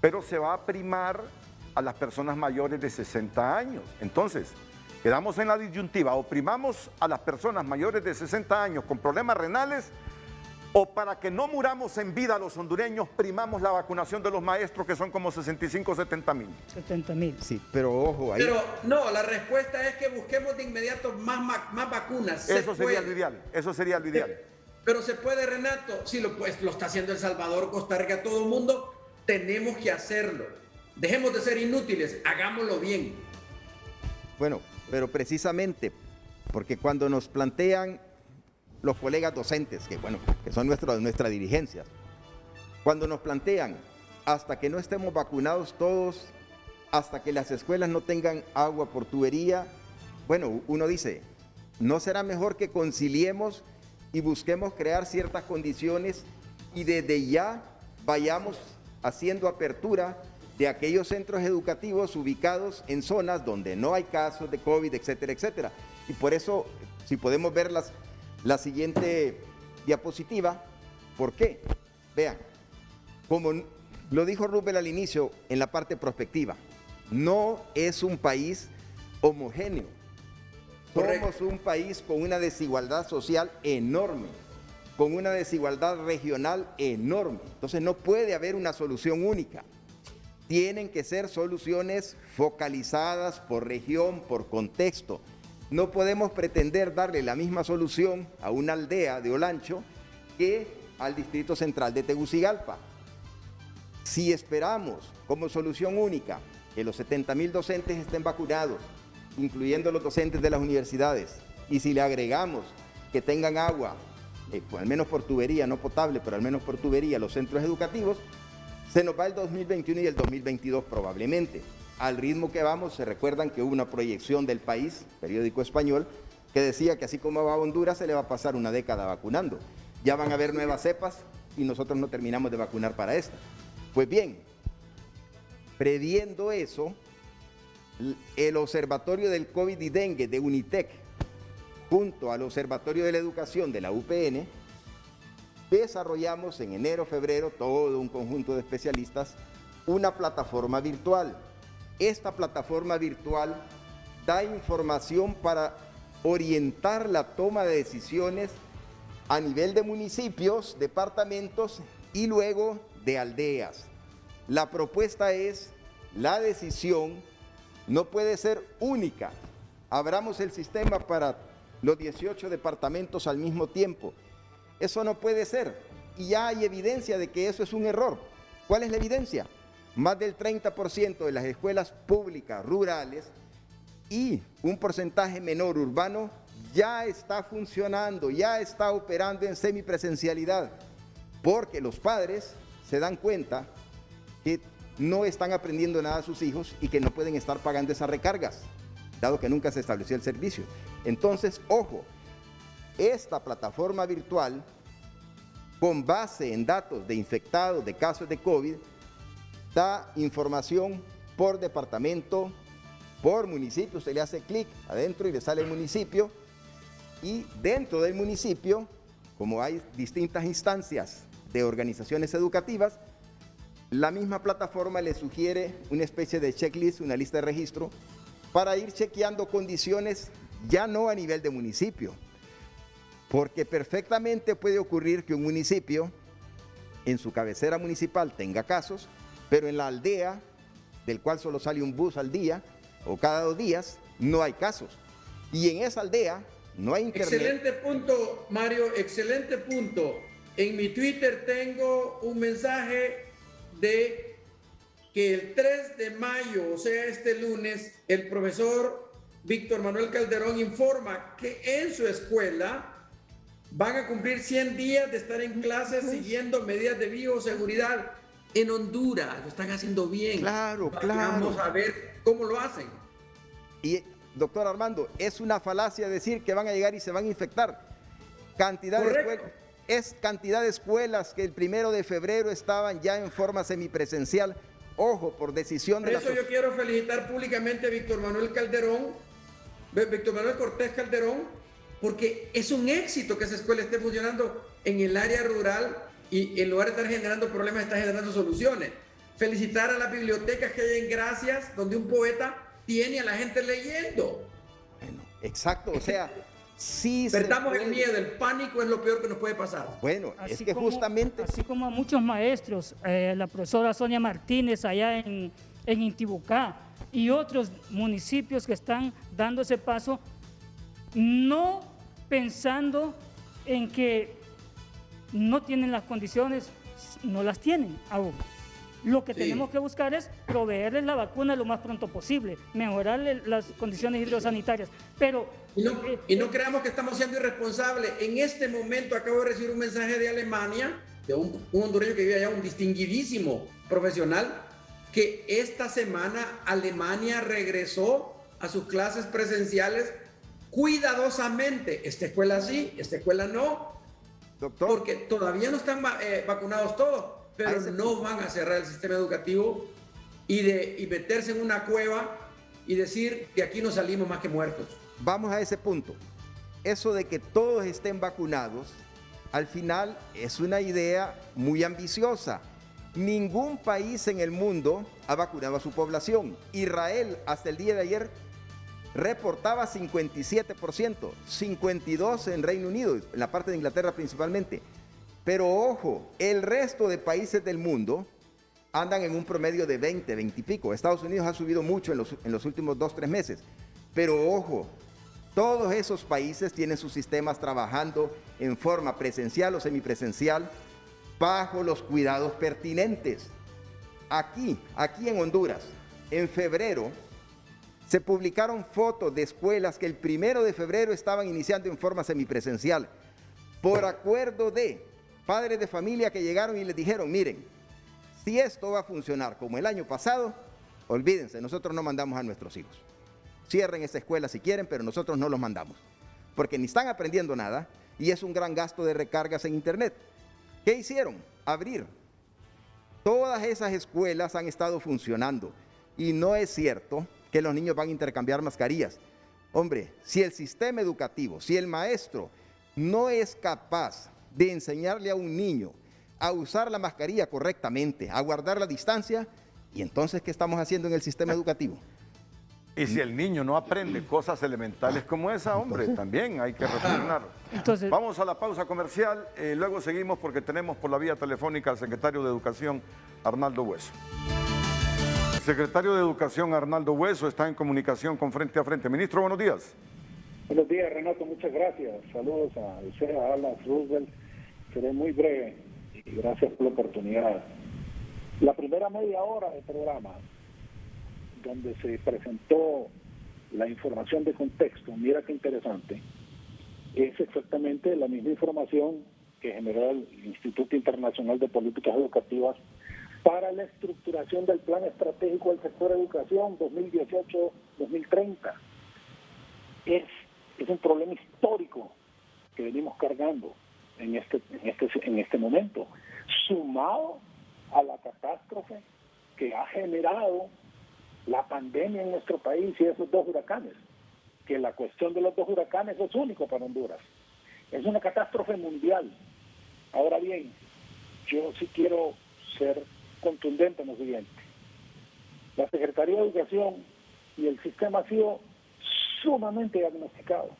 S2: Pero se va a primar a las personas mayores de 60 años. Entonces, quedamos en la disyuntiva, o primamos a las personas mayores de 60 años con problemas renales, o para que no muramos en vida los hondureños, primamos la vacunación de los maestros, que son como 65 o 70,000.
S4: 70,000.
S3: Sí, pero ojo, ahí.
S5: Pero no, la respuesta es que busquemos de inmediato más vacunas.
S2: Eso sería lo ideal, eso sería lo ideal.
S5: Pero se puede, Renato, sí, lo está haciendo El Salvador, Costa Rica, todo el mundo. Tenemos que hacerlo. Dejemos de ser inútiles, hagámoslo bien.
S3: Bueno, pero precisamente porque cuando nos plantean los colegas docentes, que bueno, que son nuestra dirigencia, cuando nos plantean hasta que no estemos vacunados todos, hasta que las escuelas no tengan agua por tubería, bueno, uno dice, ¿no será mejor que conciliemos y busquemos crear ciertas condiciones y desde ya vayamos haciendo apertura de aquellos centros educativos ubicados en zonas donde no hay casos de COVID, etcétera, etcétera. Y por eso, si podemos ver la siguiente diapositiva, ¿por qué? Vean, como lo dijo Rubén al inicio en la parte prospectiva, no es un país homogéneo. Somos un país con una desigualdad social enorme, con una desigualdad regional enorme. Entonces no puede haber una solución única. Tienen que ser soluciones focalizadas por región, por contexto. No podemos pretender darle la misma solución a una aldea de Olancho que al Distrito Central de Tegucigalpa. Si esperamos como solución única que los 70,000 docentes estén vacunados, incluyendo los docentes de las universidades, y si le agregamos que tengan agua, pues al menos por tubería, no potable, pero al menos por tubería, los centros educativos, se nos va el 2021 y el 2022 probablemente. Al ritmo que vamos, se recuerdan que hubo una proyección del País, periódico español, que decía que así como va a Honduras, se le va a pasar una década vacunando. Ya van a haber nuevas cepas y nosotros no terminamos de vacunar para esta. Pues bien, previendo eso, el Observatorio del COVID y Dengue de UNITEC, junto al Observatorio de la Educación de la UPN, desarrollamos en enero, febrero, todo un conjunto de especialistas, una plataforma virtual. Esta plataforma virtual da información para orientar la toma de decisiones a nivel de municipios, departamentos y luego de aldeas. La propuesta es, la decisión no puede ser única. Abramos el sistema para los 18 departamentos al mismo tiempo. Eso no puede ser. Y ya hay evidencia de que eso es un error. ¿Cuál es la evidencia? Más del 30% de las escuelas públicas rurales y un porcentaje menor urbano ya está funcionando, ya está operando en semipresencialidad, porque los padres se dan cuenta que no están aprendiendo nada a sus hijos y que no pueden estar pagando esas recargas, dado que nunca se estableció el servicio. Entonces, ojo, esta plataforma virtual, con base en datos de infectados, de casos de COVID, da información por departamento, por municipio. Usted le hace clic adentro y le sale el municipio, y dentro del municipio, como hay distintas instancias de organizaciones educativas, la misma plataforma le sugiere una especie de checklist, una lista de registro, para ir chequeando condiciones ya no a nivel de municipio, porque perfectamente puede ocurrir que un municipio en su cabecera municipal tenga casos, pero en la aldea, del cual solo sale un bus al día o cada 2 días, no hay casos. Y en esa aldea no hay internet.
S5: Excelente punto, Mario, excelente punto. En mi Twitter tengo un mensaje de que el 3 de mayo, o sea, este lunes, el profesor Víctor Manuel Calderón informa que en su escuela van a cumplir 100 días de estar en clases siguiendo medidas de bioseguridad. En Honduras lo están haciendo bien.
S3: Claro, claro.
S5: Vamos a ver cómo lo hacen.
S3: Y, doctor Armando, es una falacia decir que van a llegar y se van a infectar. Cantidad de escuelas que el 1 de febrero estaban ya en forma semipresencial. Ojo, por decisión de la
S5: sociedad. Por eso yo quiero felicitar públicamente a Víctor Manuel Cortés Calderón, porque es un éxito que esa escuela esté funcionando en el área rural y en lugar de estar generando problemas, está generando soluciones. Felicitar a las bibliotecas que hay en Gracias, donde un poeta tiene a la gente leyendo.
S3: Bueno, exacto, o sea, sí.
S5: Perdamos el miedo, el pánico es lo peor que nos puede pasar.
S3: Bueno,
S4: así
S3: es que
S4: como,
S3: justamente...
S4: Así como a muchos maestros, la profesora Sonia Martínez allá en Intibucá y otros municipios que están dando ese paso, no pensando en que no tienen las condiciones, no las tienen aún. Lo que tenemos que buscar es proveerles la vacuna lo más pronto posible, mejorarles las condiciones hidrosanitarias, pero...
S5: Y no creamos que estamos siendo irresponsables. En este momento acabo de recibir un mensaje de Alemania, de un hondureño que vive allá, un distinguidísimo profesional, que esta semana Alemania regresó a sus clases presenciales cuidadosamente. Esta escuela sí, esta escuela no.
S3: Doctor.
S5: Porque todavía no están vacunados todos, pero no van a cerrar el sistema educativo y meterse en una cueva y decir que aquí no salimos más que muertos.
S3: Vamos a ese punto. Eso de que todos estén vacunados, al final es una idea muy ambiciosa. Ningún país en el mundo ha vacunado a su población. Israel, hasta el día de ayer, reportaba 57%, 52% en Reino Unido, en la parte de Inglaterra principalmente. Pero ojo, el resto de países del mundo andan en un promedio de 20 y pico. Estados Unidos ha subido mucho en los últimos 2-3 meses. Pero ojo, todos esos países tienen sus sistemas trabajando en forma presencial o semipresencial bajo los cuidados pertinentes. Aquí en Honduras, en febrero, se publicaron fotos de escuelas que el 1 de febrero estaban iniciando en forma semipresencial, por acuerdo de padres de familia que llegaron y les dijeron, miren, si esto va a funcionar como el año pasado, olvídense, nosotros no mandamos a nuestros hijos. Cierren esa escuela si quieren, pero nosotros no los mandamos, porque ni están aprendiendo nada y es un gran gasto de recargas en internet. ¿Qué hicieron? Abrir. Todas esas escuelas han estado funcionando y no es cierto que los niños van a intercambiar mascarillas. Hombre, si el sistema educativo, si el maestro no es capaz de enseñarle a un niño a usar la mascarilla correctamente, a guardar la distancia, ¿y entonces qué estamos haciendo en el sistema educativo?
S2: Y si el niño no aprende cosas elementales como esa, hombre, también hay que reflexionar.
S4: Entonces,
S2: vamos a la pausa comercial, luego seguimos porque tenemos por la vía telefónica al secretario de Educación, Arnaldo Hueso. El secretario de Educación, Arnaldo Hueso, está en comunicación con Frente a Frente. Ministro, buenos días.
S11: Buenos días, Renato, muchas gracias. Saludos a usted, a Alan Roosevelt. Seré muy breve y gracias por la oportunidad. La primera media hora del programa, donde se presentó la información de contexto, mira qué interesante, es exactamente la misma información que generó el Instituto Internacional de Políticas Educativas para la estructuración del Plan Estratégico del Sector Educación 2018-2030. Es un problema histórico que venimos cargando en este momento, sumado a la catástrofe que ha generado la pandemia en nuestro país y esos 2 huracanes, que la cuestión de los 2 huracanes es único para Honduras. Es una catástrofe mundial. Ahora bien, yo sí quiero ser contundente en lo siguiente. La Secretaría de Educación y el sistema ha sido sumamente diagnosticado.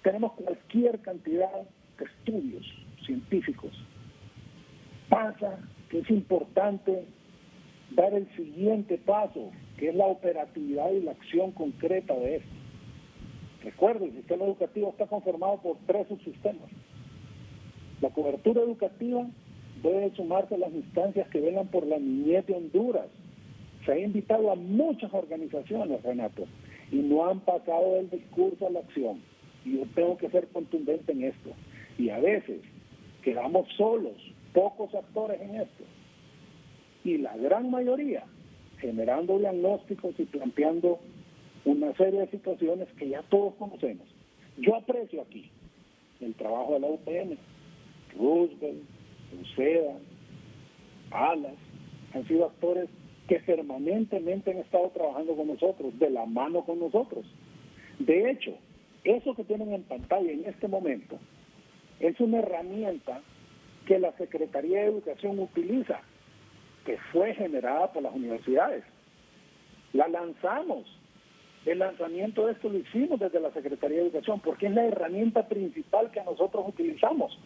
S11: Tenemos cualquier cantidad de estudios científicos. Pasa que es importante dar el siguiente paso, que es la operatividad y la acción concreta de esto. Recuerden, el sistema educativo está conformado por 3 subsistemas. La cobertura educativa debe sumarse a las instancias que velan por la niñez de Honduras. Se ha invitado a muchas organizaciones, Renato, y no han pasado del discurso a la acción. Y yo tengo que ser contundente en esto. Y a veces quedamos solos, pocos actores en esto. Y la gran mayoría generando diagnósticos y planteando una serie de situaciones que ya todos conocemos. Yo aprecio aquí el trabajo de la UPN, Roosevelt, UCEDA, ALAS, han sido actores que permanentemente han estado trabajando con nosotros, de la mano con nosotros. De hecho, eso que tienen en pantalla en este momento es una herramienta que la Secretaría de Educación utiliza, que fue generada por las universidades. La lanzamos. El lanzamiento de esto lo hicimos desde la Secretaría de Educación, porque es la herramienta principal que nosotros utilizamos.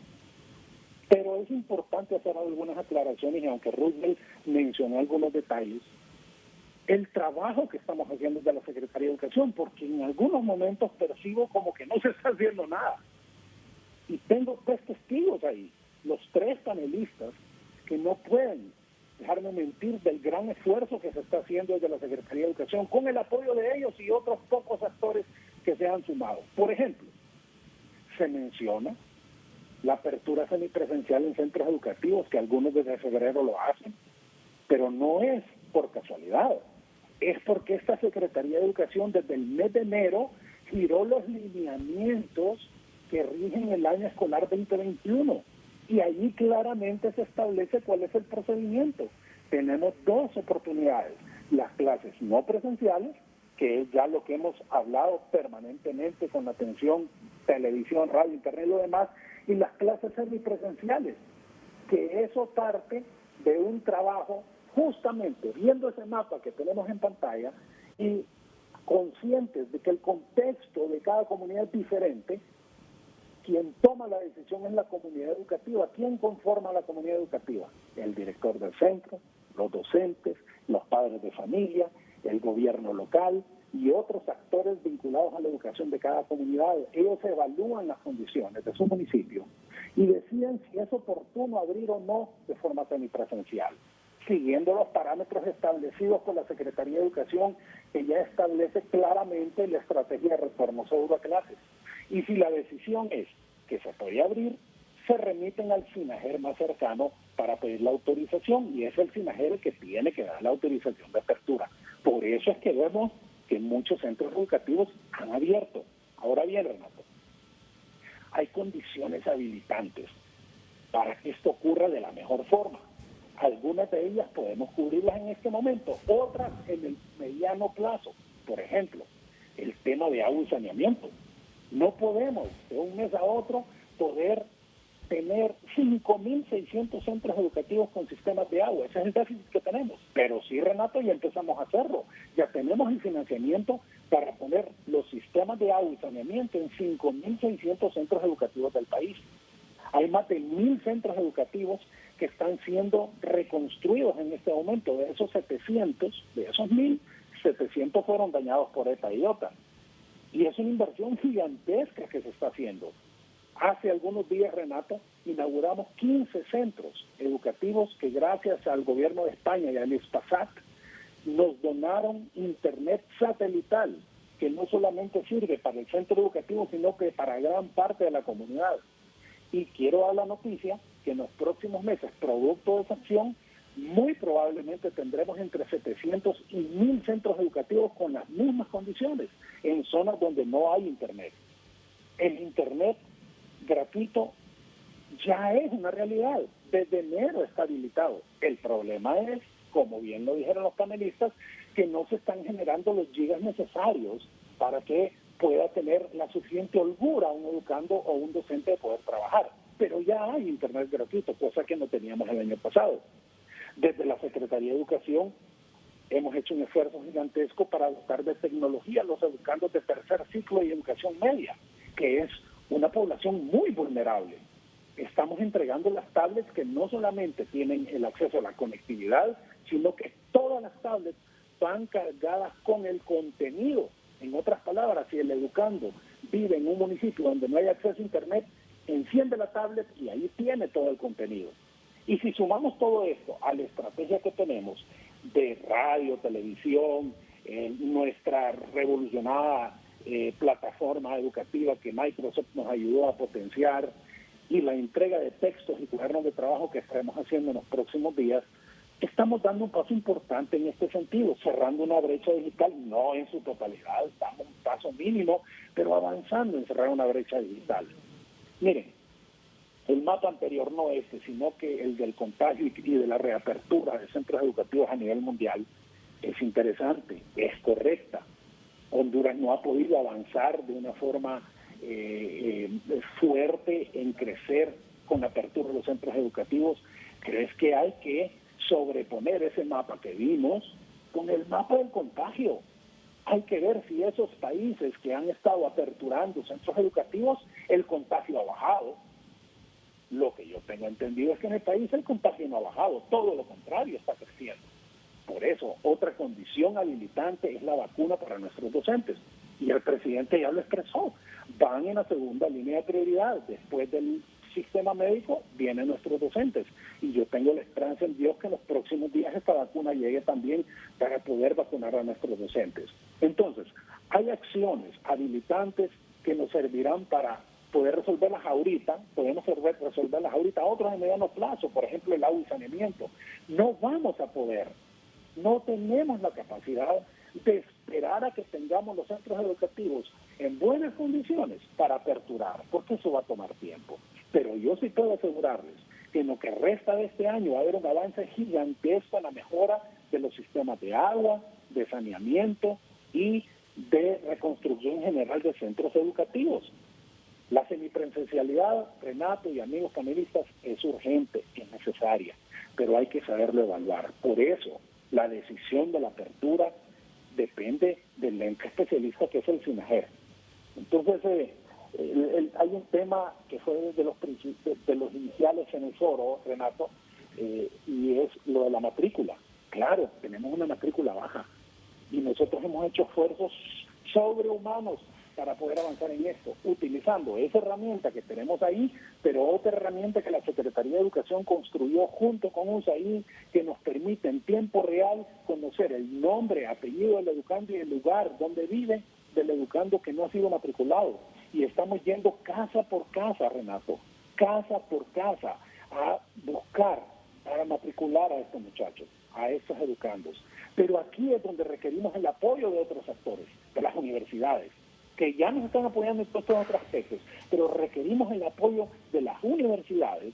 S11: Pero es importante hacer algunas aclaraciones, y aunque Roosevelt mencionó algunos detalles, el trabajo que estamos haciendo desde la Secretaría de Educación, porque en algunos momentos percibo como que no se está haciendo nada. Y tengo 3 testigos ahí, los 3 panelistas, que no pueden dejarme mentir del gran esfuerzo que se está haciendo desde la Secretaría de Educación, con el apoyo de ellos y otros pocos actores que se han sumado. Por ejemplo, se menciona la apertura semipresencial en centros educativos, que algunos desde febrero lo hacen, pero no es por casualidad, es porque esta Secretaría de Educación desde el mes de enero giró los lineamientos que rigen el año escolar 2021 y allí claramente se establece cuál es el procedimiento. Tenemos dos oportunidades: las clases no presenciales, que es ya lo que hemos hablado permanentemente con la atención, televisión, radio, internet y lo demás, y las clases semipresenciales, que eso parte de un trabajo justamente viendo ese mapa que tenemos en pantalla y conscientes de que el contexto de cada comunidad es diferente. Quien toma la decisión es la comunidad educativa. ¿Quién conforma la comunidad educativa? El director del centro, los docentes, los padres de familia, el gobierno local y otros actores vinculados a la educación de cada comunidad. Ellos evalúan las condiciones de su municipio y deciden si es oportuno abrir o no de forma semipresencial, siguiendo los parámetros establecidos por la Secretaría de Educación, que ya establece claramente la estrategia de retorno seguro a clases. Y si la decisión es que se puede abrir, se remiten al SINAGER más cercano para pedir la autorización, y es el SINAGER el que tiene que dar la autorización de apertura. Por eso es que vemos que muchos centros educativos han abierto. Ahora bien, Renato, hay condiciones habilitantes para que esto ocurra de la mejor forma. Algunas de ellas podemos cubrirlas en este momento, otras en el mediano plazo. Por ejemplo, el tema de agua y saneamiento. No podemos de un mes a otro poder tener 5.600 centros educativos con sistemas de agua. Ese es el déficit que tenemos. Pero sí, Renato, ya empezamos a hacerlo. Ya tenemos el financiamiento para poner los sistemas de agua y saneamiento en 5.600 centros educativos del país. Hay más de 1.000 centros educativos que están siendo reconstruidos en este momento. De esos 700, de esos 1.000, 700 fueron dañados por ETA y OTA. Y es una inversión gigantesca que se está haciendo. Hace algunos días, Renato, inauguramos 15 centros educativos que gracias al gobierno de España y al Hispasat nos donaron internet satelital, que no solamente sirve para el centro educativo, sino que para gran parte de la comunidad. Y quiero dar la noticia que en los próximos meses, producto de esa acción, muy probablemente tendremos entre 700 y 1.000 centros educativos con las mismas condiciones, en zonas donde no hay internet. El internet gratuito ya es una realidad, desde enero está habilitado. El problema es, como bien lo dijeron los panelistas, que no se están generando los gigas necesarios para que pueda tener la suficiente holgura un educando o un docente de poder trabajar. Pero ya hay internet gratuito, cosa que no teníamos el año pasado. Desde la Secretaría de Educación hemos hecho un esfuerzo gigantesco para dotar de tecnología a los educandos de tercer ciclo y educación media, que es una población muy vulnerable. Estamos entregando las tablets que no solamente tienen el acceso a la conectividad, sino que todas las tablets van cargadas con el contenido. En otras palabras, si el educando vive en un municipio donde no hay acceso a internet, enciende la tablet y ahí tiene todo el contenido. Y si sumamos todo esto a la estrategia que tenemos de radio, televisión, nuestra revolucionada plataforma educativa que Microsoft nos ayudó a potenciar y la entrega de textos y cuadernos de trabajo que estaremos haciendo en los próximos días, estamos dando un paso importante en este sentido, cerrando una brecha digital, no en su totalidad, damos un paso mínimo, pero avanzando en cerrar una brecha digital. Miren, el mapa anterior, no este, sino que el del contagio y de la reapertura de centros educativos a nivel mundial, es interesante, es correcta. Honduras no ha podido avanzar de una forma fuerte en crecer con la apertura de los centros educativos. ¿Crees que hay que sobreponer ese mapa que vimos con el mapa del contagio? Hay que ver si esos países que han estado aperturando centros educativos, el contagio ha bajado. Lo que yo tengo entendido es que en el país el contagio no ha bajado, todo lo contrario, está creciendo. Por eso, otra condición habilitante es la vacuna para nuestros docentes. Y el presidente ya lo expresó, van en la segunda línea de prioridad. Después del sistema médico vienen nuestros docentes. Y yo tengo la esperanza en Dios que en los próximos días esta vacuna llegue también para poder vacunar a nuestros docentes. Entonces, hay acciones habilitantes que nos servirán para poder resolverlas ahorita, podemos resolverlas ahorita, otras en mediano plazo, por ejemplo el agua y saneamiento. No vamos a poder, no tenemos la capacidad de esperar a que tengamos los centros educativos en buenas condiciones para aperturar, porque eso va a tomar tiempo. Pero yo sí puedo asegurarles que en lo que resta de este año va a haber un avance gigantesco en la mejora de los sistemas de agua, de saneamiento y de reconstrucción general de centros educativos. La semipresencialidad, Renato y amigos panelistas, es urgente, es necesaria, pero hay que saberlo evaluar. Por eso, la decisión de la apertura depende del ente especialista que es el SINAGER. Entonces, hay un tema que fue de los iniciales en el foro, Renato, y es lo de la matrícula. Claro, tenemos una matrícula baja y nosotros hemos hecho esfuerzos sobrehumanos para poder avanzar en esto, utilizando esa herramienta que tenemos ahí, pero otra herramienta que la Secretaría de Educación construyó junto con USAID, que nos permite en tiempo real conocer el nombre, apellido del educando y el lugar donde vive del educando que no ha sido matriculado. Y estamos yendo casa por casa, Renato, casa por casa, a buscar, a matricular a estos muchachos, a estos educandos. Pero aquí es donde requerimos el apoyo de otros actores, de las universidades, que ya nos están apoyando en todos estos otros aspectos, pero requerimos el apoyo de las universidades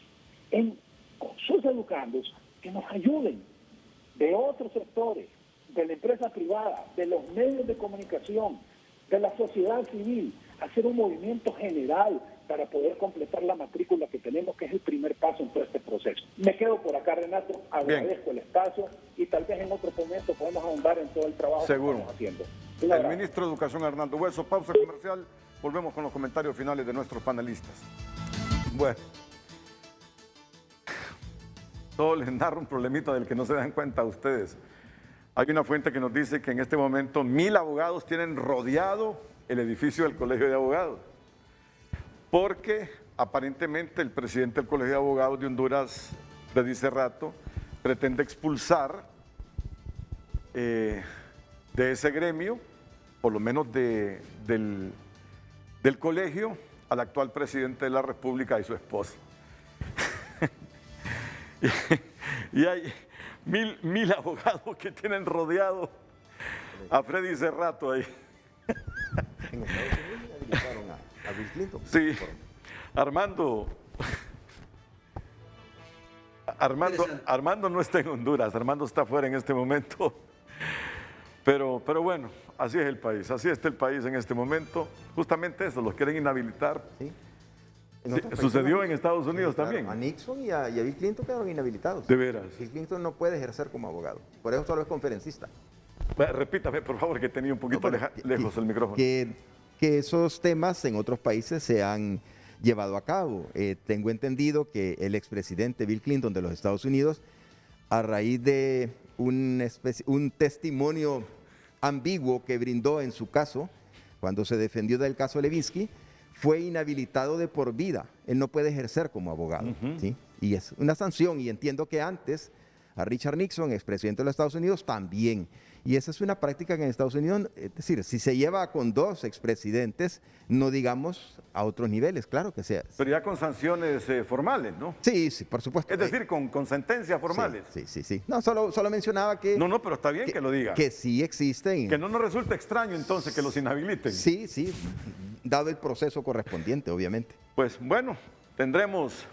S11: con sus educandos que nos ayuden, de otros sectores, de la empresa privada, de los medios de comunicación, de la sociedad civil, hacer un movimiento general para poder completar la matrícula que tenemos, que es el primer paso en todo este proceso. Me quedo por acá, Renato, agradezco el espacio y tal vez en otro momento podemos ahondar en todo el trabajo que estamos haciendo.
S2: El ministro de Educación, Hernando Hueso. Pausa comercial, volvemos con los comentarios finales de nuestros panelistas. Bueno, todo les narro un problemita del que no se dan cuenta ustedes. Hay una fuente que nos dice que en este momento 1000 abogados tienen rodeado el edificio del Colegio de Abogados, porque aparentemente el presidente del Colegio de Abogados de Honduras, Freddy Cerrato, pretende expulsar de ese gremio, por lo menos del colegio, al actual presidente de la República y su esposa. Y hay mil abogados que tienen rodeado a Freddy Cerrato ahí.
S3: En Estados Unidos habilitaron a Bill Clinton.
S2: Sí, Armando no está en Honduras, Armando está afuera en este momento. Pero bueno, así es el país, así está el país en este momento. Justamente eso, los quieren inhabilitar.
S3: Sí.
S2: Sucedió en Estados Unidos también.
S3: A Nixon y a Bill Clinton quedaron inhabilitados.
S2: De veras.
S3: Bill Clinton no puede ejercer como abogado, por eso solo es conferencista.
S2: Repítame, por favor, que tenía un poquito lejos el micrófono.
S3: Que esos temas en otros países se han llevado a cabo. Tengo entendido que el expresidente Bill Clinton de los Estados Unidos, a raíz de un testimonio ambiguo que brindó en su caso, cuando se defendió del caso Levinsky, fue inhabilitado de por vida. Él no puede ejercer como abogado. ¿Sí? Y es una sanción, y entiendo que antes a Richard Nixon, expresidente de los Estados Unidos, también. Y esa es una práctica que en Estados Unidos, es decir, si se lleva con 2 expresidentes, no digamos a otros niveles, claro que sea.
S2: Pero ya con sanciones formales, ¿no?
S3: Sí, sí, por supuesto.
S2: Es decir, con sentencias formales.
S3: Sí. No, solo mencionaba que...
S2: No, pero está bien que lo diga.
S3: Que sí existen.
S2: Que no nos resulta extraño entonces que los inhabiliten.
S3: Sí, dado el proceso correspondiente, obviamente.
S2: Pues bueno, tendremos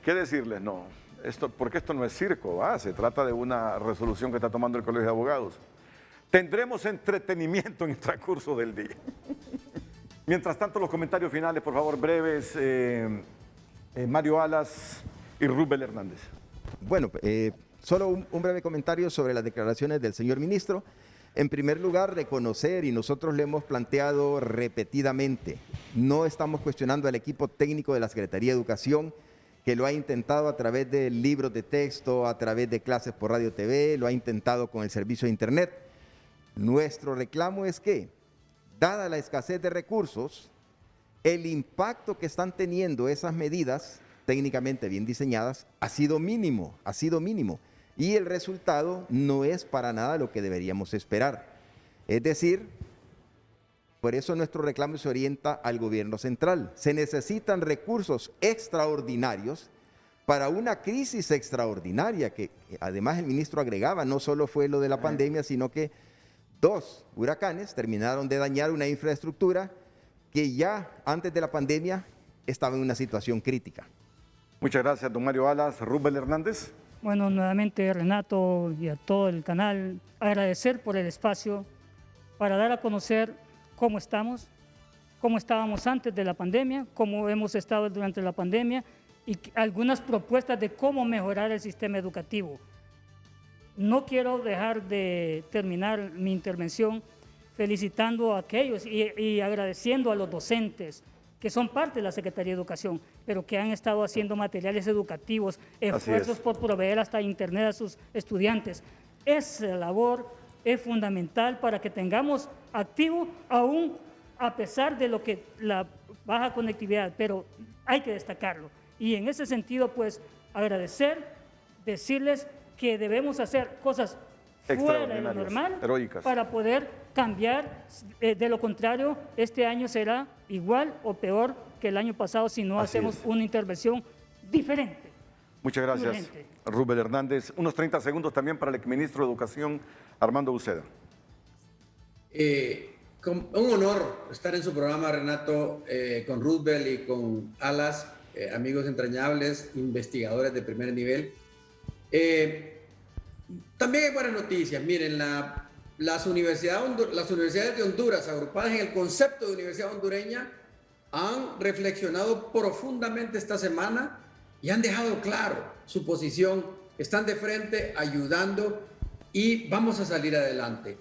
S2: que decirles, porque esto no es circo, se trata de una resolución que está tomando el Colegio de Abogados. Tendremos entretenimiento en el transcurso del día. Mientras tanto, los comentarios finales, por favor, breves. Mario Alas y Rubén Hernández.
S3: Bueno, solo un breve comentario sobre las declaraciones del señor ministro. En primer lugar, reconocer, y nosotros le hemos planteado repetidamente, no estamos cuestionando al equipo técnico de la Secretaría de Educación, que lo ha intentado a través de libros de texto, a través de clases por radio TV, lo ha intentado con el servicio de Internet. Nuestro reclamo es que, dada la escasez de recursos, el impacto que están teniendo esas medidas, técnicamente bien diseñadas, ha sido mínimo. Y el resultado no es para nada lo que deberíamos esperar. Es decir, por eso nuestro reclamo se orienta al gobierno central. Se necesitan recursos extraordinarios para una crisis extraordinaria que además el ministro agregaba, no solo fue lo de la pandemia, sino que 2 huracanes terminaron de dañar una infraestructura que ya antes de la pandemia estaba en una situación crítica.
S2: Muchas gracias, don Mario Alas. Rubén Hernández.
S4: Bueno, nuevamente Renato y a todo el canal, agradecer por el espacio para dar a conocer cómo estamos, cómo estábamos antes de la pandemia, cómo hemos estado durante la pandemia y algunas propuestas de cómo mejorar el sistema educativo. No quiero dejar de terminar mi intervención felicitando a aquellos y agradeciendo a los docentes que son parte de la Secretaría de Educación, pero que han estado haciendo materiales educativos, esfuerzos por proveer hasta internet a sus estudiantes. Esa labor es fundamental para que tengamos activo aún a pesar de lo que la baja conectividad, pero hay que destacarlo. Y en ese sentido, pues, agradecer, decirles que debemos hacer cosas fuera de lo normal,
S2: heroicas,
S4: para poder cambiar. De lo contrario, este año será igual o peor que el año pasado si no hacemos una intervención diferente.
S2: Muchas gracias, Rubén Hernández. Unos 30 segundos también para el exministro de Educación, Armando Uceda.
S5: Un honor estar en su programa, Renato, con Rubén y con Alas, amigos entrañables, investigadores de primer nivel. También hay buenas noticias. Miren, las universidades de Honduras, agrupadas en el concepto de Universidad Hondureña, han reflexionado profundamente esta semana y han dejado claro su posición. Están de frente, ayudando y vamos a salir adelante.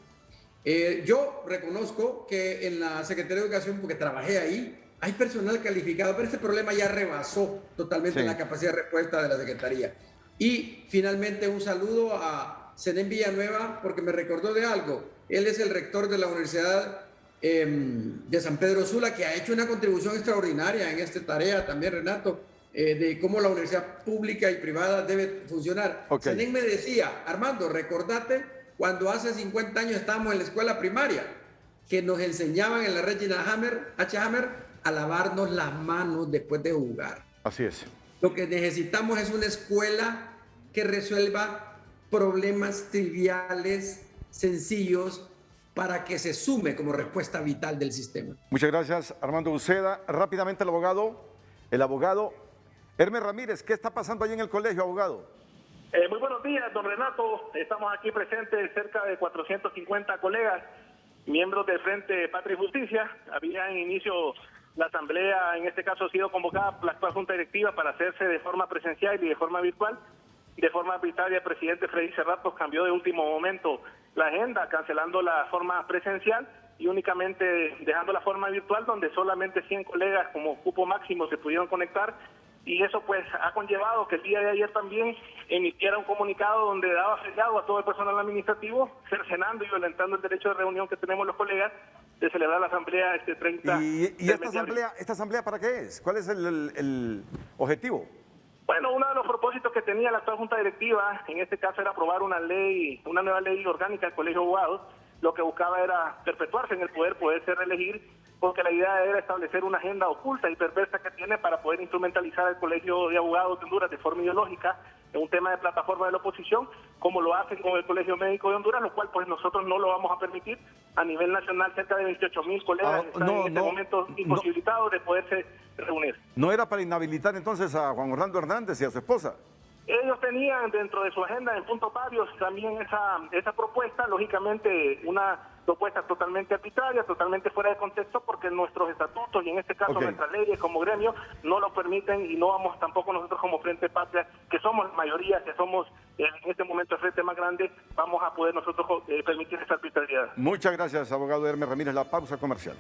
S5: Yo reconozco que en la Secretaría de Educación, porque trabajé ahí, hay personal calificado, pero este problema ya rebasó totalmente la capacidad de respuesta de la Secretaría. Y finalmente un saludo a Zenén Villanueva, porque me recordó de algo. Él es el rector de la Universidad de San Pedro Sula, que ha hecho una contribución extraordinaria en esta tarea también, Renato, de cómo la universidad pública y privada debe funcionar. Zenén me decía, Armando, recordate cuando hace 50 años estábamos en la escuela primaria, que nos enseñaban en la Regina Hammer a lavarnos las manos después de jugar.
S2: Así es.
S5: Lo que necesitamos es una escuela que resuelva problemas triviales, sencillos, para que se sume como respuesta vital del sistema.
S2: Muchas gracias, Armando Uceda. Rápidamente el abogado Hermes Ramírez. ¿Qué está pasando allí en el colegio, abogado?
S12: Muy buenos días, don Renato. Estamos aquí presentes cerca de 450 colegas, miembros del Frente Patria y Justicia. Había en inicio la asamblea, en este caso, ha sido convocada por la actual Junta Directiva para hacerse de forma presencial y de forma virtual. De forma arbitraria, el presidente Freddy Cerratos cambió de último momento la agenda, cancelando la forma presencial y únicamente dejando la forma virtual, donde solamente 100 colegas como cupo máximo se pudieron conectar. Y eso pues ha conllevado que el día de ayer también emitiera un comunicado donde daba feriado a todo el personal administrativo, cercenando y violentando el derecho de reunión que tenemos los colegas de celebrar la asamblea este 30
S2: ¿Y esta asamblea para qué es? ¿Cuál es el objetivo?
S12: Bueno, uno de los propósitos que tenía la actual Junta Directiva, en este caso, era aprobar una nueva ley orgánica del Colegio de Abogados. Lo que buscaba era perpetuarse en el poder, poderse reelegir, porque la idea era establecer una agenda oculta y perversa que tiene para poder instrumentalizar el Colegio de Abogados de Honduras de forma ideológica en un tema de plataforma de la oposición, como lo hacen con el Colegio Médico de Honduras, lo cual pues nosotros no lo vamos a permitir. A nivel nacional, cerca de 28,000 colegas están en este momento imposibilitados de poderse reunir.
S2: ¿No era para inhabilitar entonces a Juan Orlando Hernández y a su esposa?
S12: Ellos tenían dentro de su agenda en puntos varios también esa propuesta, lógicamente una propuesta totalmente arbitraria, totalmente fuera de contexto, porque nuestros estatutos y en este caso nuestras leyes como gremio no lo permiten, y no vamos tampoco nosotros como Frente Patria, que somos la mayoría, que somos en este momento el frente más grande, vamos a poder nosotros permitir esa arbitrariedad.
S2: Muchas gracias, abogado Hermes Ramírez. La pausa comercial.